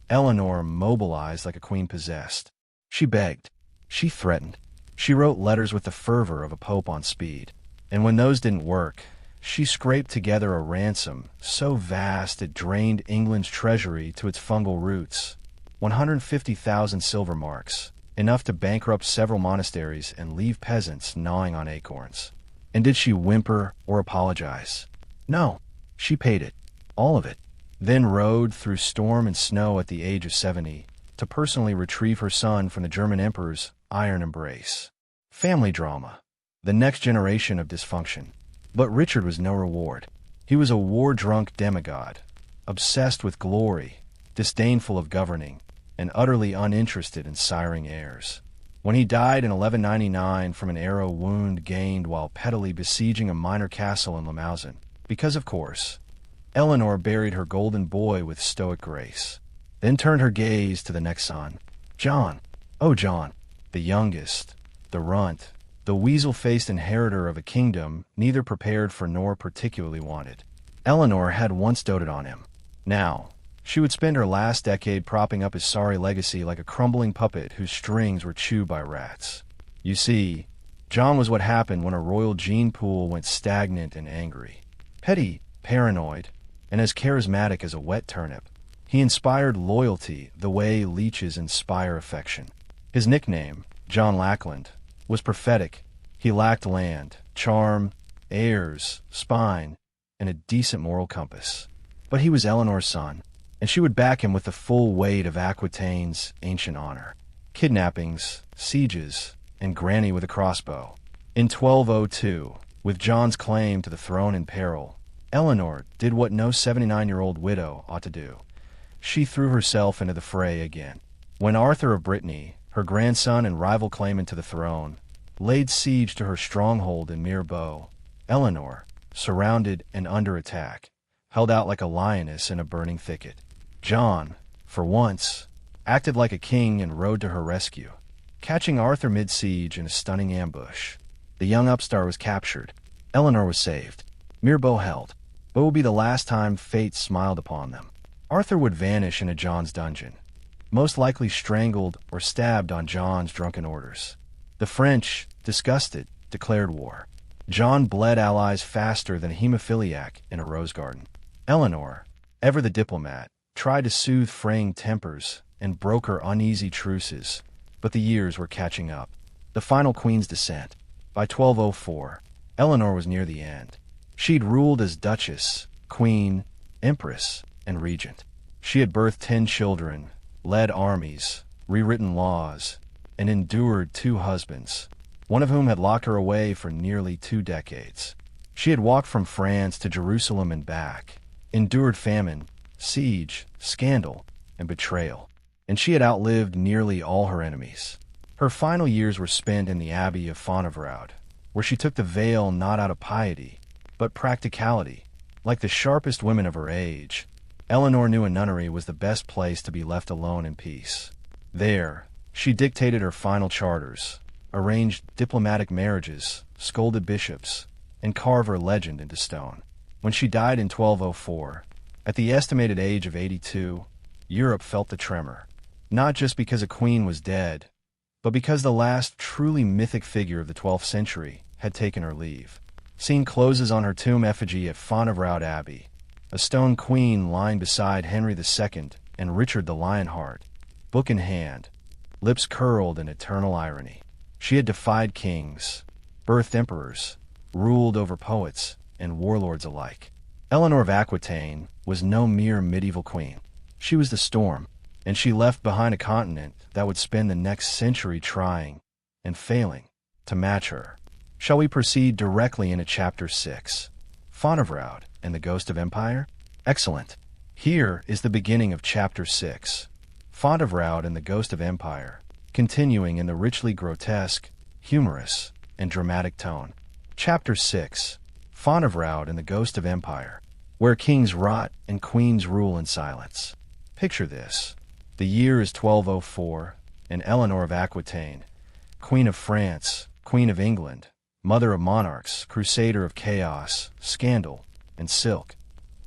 Eleanor mobilized like a queen possessed. She begged. She threatened. She wrote letters with the fervor of a pope on speed. And when those didn't work, she scraped together a ransom so vast it drained England's treasury to its fungal roots. 150,000 silver marks, enough to bankrupt several monasteries and leave peasants gnawing on acorns. And did she whimper or apologize? No, she paid it, all of it. Then rode through storm and snow at the age of 70 to personally retrieve her son from the German emperor's iron embrace. Family drama, the next generation of dysfunction. But Richard was no reward. He was a war-drunk demigod, obsessed with glory, disdainful of governing, and utterly uninterested in siring heirs. When he died in 1199 from an arrow wound gained while pettily besieging a minor castle in Limousin, because, of course, Eleanor buried her golden boy with stoic grace, then turned her gaze to the next son, John. Oh, John, the youngest, the runt, the weasel-faced inheritor of a kingdom neither prepared for nor particularly wanted. Eleanor had once doted on him. Now, she would spend her last decade propping up his sorry legacy like a crumbling puppet whose strings were chewed by rats. You see, John was what happened when a royal gene pool went stagnant and angry. Petty, paranoid, and as charismatic as a wet turnip, he inspired loyalty the way leeches inspire affection. His nickname, John Lackland, was prophetic. He lacked land, charm, heirs, spine, and a decent moral compass. But he was Eleanor's son, and she would back him with the full weight of Aquitaine's ancient honor. Kidnappings, sieges, and granny with a crossbow. In 1202, with John's claim to the throne in peril, Eleanor did what no 79-year-old widow ought to do. She threw herself into the fray again. When Arthur of Brittany, her grandson and rival claimant to the throne, laid siege to her stronghold in Mirbeau, Eleanor, surrounded and under attack, held out like a lioness in a burning thicket. John, for once, acted like a king and rode to her rescue, catching Arthur mid-siege in a stunning ambush. The young upstart was captured. Eleanor was saved. Mirbeau held, but it would be the last time fate smiled upon them. Arthur would vanish into John's dungeon, most likely strangled or stabbed on John's drunken orders. The French, disgusted, declared war. John bled allies faster than a hemophiliac in a rose garden. Eleanor, ever the diplomat, tried to soothe fraying tempers, and broke her uneasy truces, but the years were catching up. The final queen's descent. By 1204, Eleanor was near the end. She'd ruled as duchess, queen, empress, and regent. She had birthed 10 children, led armies, rewritten laws, and endured 2 husbands, one of whom had locked her away for nearly 2 decades. She had walked from France to Jerusalem and back, endured famine, siege, scandal, and betrayal, and she had outlived nearly all her enemies. Her final years were spent in the Abbey of Fontevraud, where she took the veil not out of piety, but practicality. Like the sharpest women of her age, Eleanor knew a nunnery was the best place to be left alone in peace. There, she dictated her final charters, arranged diplomatic marriages, scolded bishops, and carved her legend into stone. When she died in 1204, at the estimated age of 82, Europe felt the tremor, not just because a queen was dead, but because the last truly mythic figure of the 12th century had taken her leave. Scene closes on her tomb effigy at Fontevraud Abbey, a stone queen lying beside Henry II and Richard the Lionheart, book in hand, lips curled in eternal irony. She had defied kings, birthed emperors, ruled over poets and warlords alike. Eleanor of Aquitaine was no mere medieval queen. She was the storm, and she left behind a continent that would spend the next century trying and failing to match her. Shall we proceed directly into Chapter 6, Fontevraud and the Ghost of Empire? Excellent. Here is the beginning of Chapter 6, Fontevraud and the Ghost of Empire, continuing in the richly grotesque, humorous, and dramatic tone. Chapter 6, Fontevraud and the Ghost of Empire, where kings rot and queens rule in silence. Picture this. The year is 1204, and Eleanor of Aquitaine, Queen of France, Queen of England, mother of monarchs, crusader of chaos, scandal, and silk,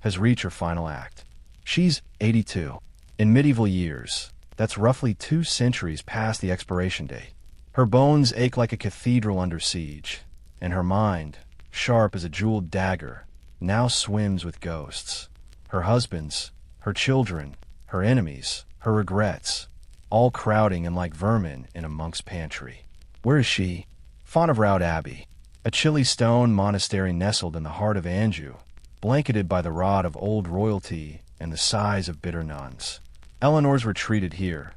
has reached her final act. She's 82. In medieval years, that's roughly 2 centuries past the expiration date. Her bones ache like a cathedral under siege, and her mind, sharp as a jeweled dagger, now swims with ghosts. Her husbands, her children, her enemies, her regrets, all crowding in like vermin in a monk's pantry. Where is she? Fontevraud Abbey, a chilly stone monastery nestled in the heart of Anjou, blanketed by the rot of old royalty and the sighs of bitter nuns. Eleanor's retreated here,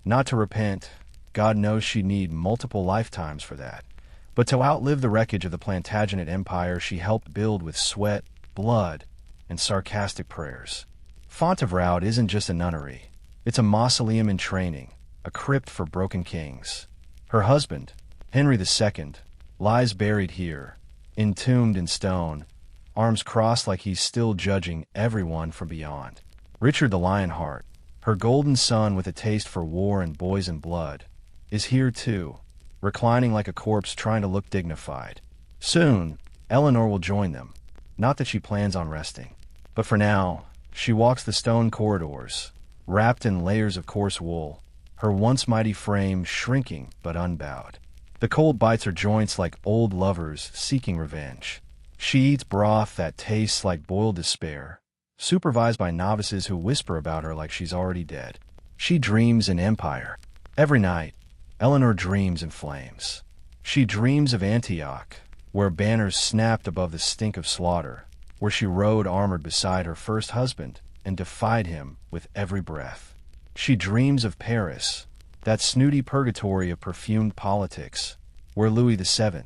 not to repent, God knows she'd need multiple lifetimes for that, but to outlive the wreckage of the Plantagenet Empire she helped build with sweat, blood, and sarcastic prayers. Fontevraud isn't just a nunnery. It's a mausoleum in training, a crypt for broken kings. Her husband, Henry II, lies buried here, entombed in stone, arms crossed like he's still judging everyone from beyond. Richard the Lionheart, her golden son with a taste for war and boys and blood, is here too, reclining like a corpse trying to look dignified. Soon, Eleanor will join them. Not that she plans on resting, but for now, she walks the stone corridors, wrapped in layers of coarse wool, her once mighty frame shrinking but unbowed. The cold bites her joints like old lovers seeking revenge. She eats broth that tastes like boiled despair, supervised by novices who whisper about her like she's already dead. She dreams in empire. Every night, Eleanor dreams in flames. She dreams of Antioch, where banners snapped above the stink of slaughter, where she rode armored beside her first husband and defied him with every breath. She dreams of Paris, that snooty purgatory of perfumed politics, where Louis VII,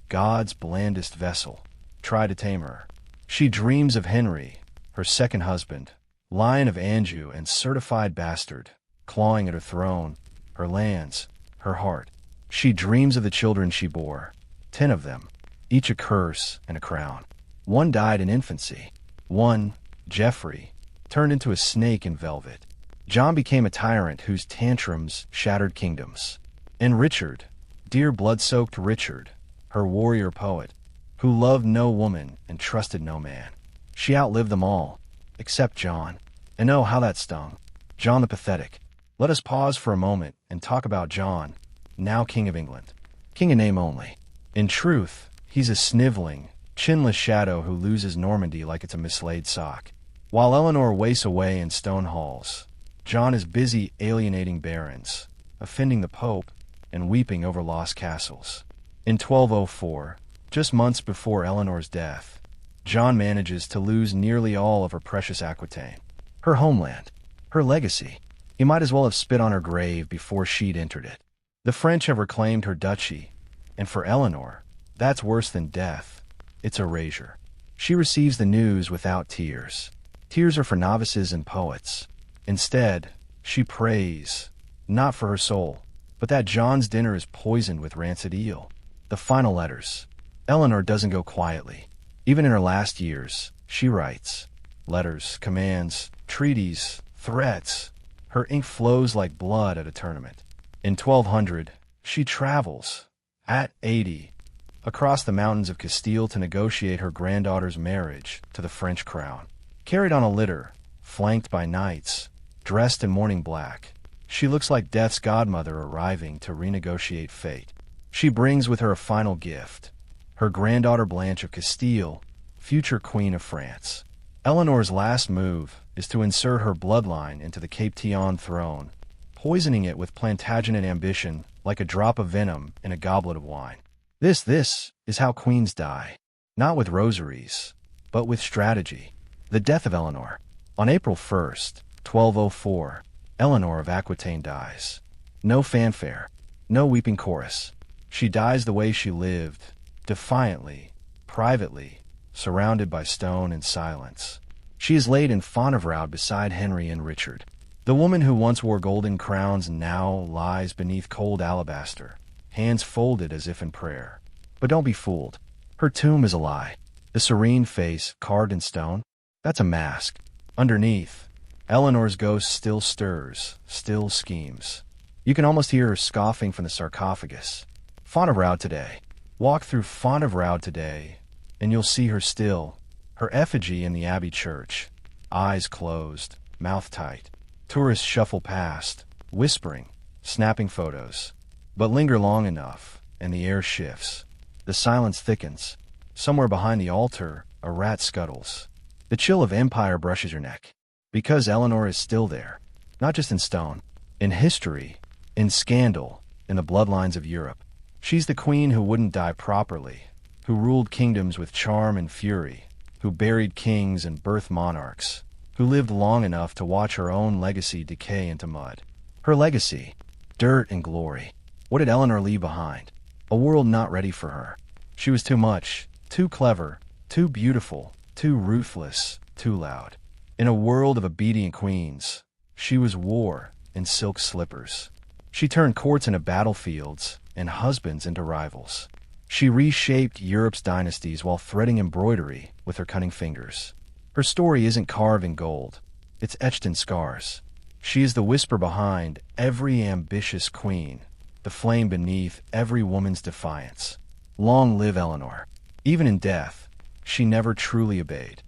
God's blandest vessel, tried to tame her. She dreams of Henry, her second husband, Lion of Anjou and certified bastard, clawing at her throne, her lands, her heart. She dreams of the children she bore, 10 of them, each a curse and a crown. One died in infancy. One, Geoffrey, turned into a snake in velvet. John became a tyrant whose tantrums shattered kingdoms. And Richard, dear blood-soaked Richard, her warrior poet, who loved no woman and trusted no man. She outlived them all, except John. And oh, how that stung. John the Pathetic. Let us pause for a moment and talk about John, now King of England. King in name only. In truth, he's a sniveling, chinless shadow who loses Normandy like it's a mislaid sock. While Eleanor wastes away in stone halls, John is busy alienating barons, offending the Pope, and weeping over lost castles. In 1204, just months before Eleanor's death, John manages to lose nearly all of her precious Aquitaine, her homeland, her legacy. He might as well have spit on her grave before she'd entered it. The French have reclaimed her duchy, and for Eleanor, that's worse than death. It's erasure. She receives the news without tears. Tears are for novices and poets. Instead, she prays, not for her soul, but that John's dinner is poisoned with rancid eel. The final letters. Eleanor doesn't go quietly. Even in her last years, she writes letters, commands, treaties, threats. Her ink flows like blood at a tournament. In 1200, she travels, at 80, across the mountains of Castile to negotiate her granddaughter's marriage to the French crown. Carried on a litter, flanked by knights, dressed in mourning black, she looks like death's godmother arriving to renegotiate fate. She brings with her a final gift, her granddaughter Blanche of Castile, future Queen of France. Eleanor's last move is to insert her bloodline into the Cape Tian throne, poisoning it with Plantagenet ambition like a drop of venom in a goblet of wine. This is how queens die, not with rosaries, but with strategy. The death of Eleanor. On April 1st, 1204, Eleanor of Aquitaine dies. No fanfare, no weeping chorus. She dies the way she lived, defiantly, privately, surrounded by stone and silence. She is laid in Fontevraud beside Henry and Richard. The woman who once wore golden crowns now lies beneath cold alabaster, hands folded as if in prayer. But don't be fooled. Her tomb is a lie. The serene face, carved in stone, that's a mask. Underneath, Eleanor's ghost still stirs, still schemes. You can almost hear her scoffing from the sarcophagus. Fontevraud today. Walk through Fontevraud today, and you'll see her still, her effigy in the Abbey church, eyes closed, mouth tight. Tourists shuffle past, whispering, snapping photos. But linger long enough, and the air shifts. The silence thickens. Somewhere behind the altar, a rat scuttles. The chill of empire brushes your neck. Because Eleanor is still there, not just in stone, in history, in scandal, in the bloodlines of Europe. She's the queen who wouldn't die properly, who ruled kingdoms with charm and fury, who buried kings and birthed monarchs, who lived long enough to watch her own legacy decay into mud. Her legacy, dirt and glory. What did Eleanor leave behind? A world not ready for her. She was too much, too clever, too beautiful, too ruthless, too loud. In a world of obedient queens, she was war in silk slippers. She turned courts into battlefields and husbands into rivals. She reshaped Europe's dynasties while threading embroidery with her cunning fingers. Her story isn't carved in gold. It's etched in scars. She is the whisper behind every ambitious queen, the flame beneath every woman's defiance. Long live Eleanor. Even in death, she never truly obeyed.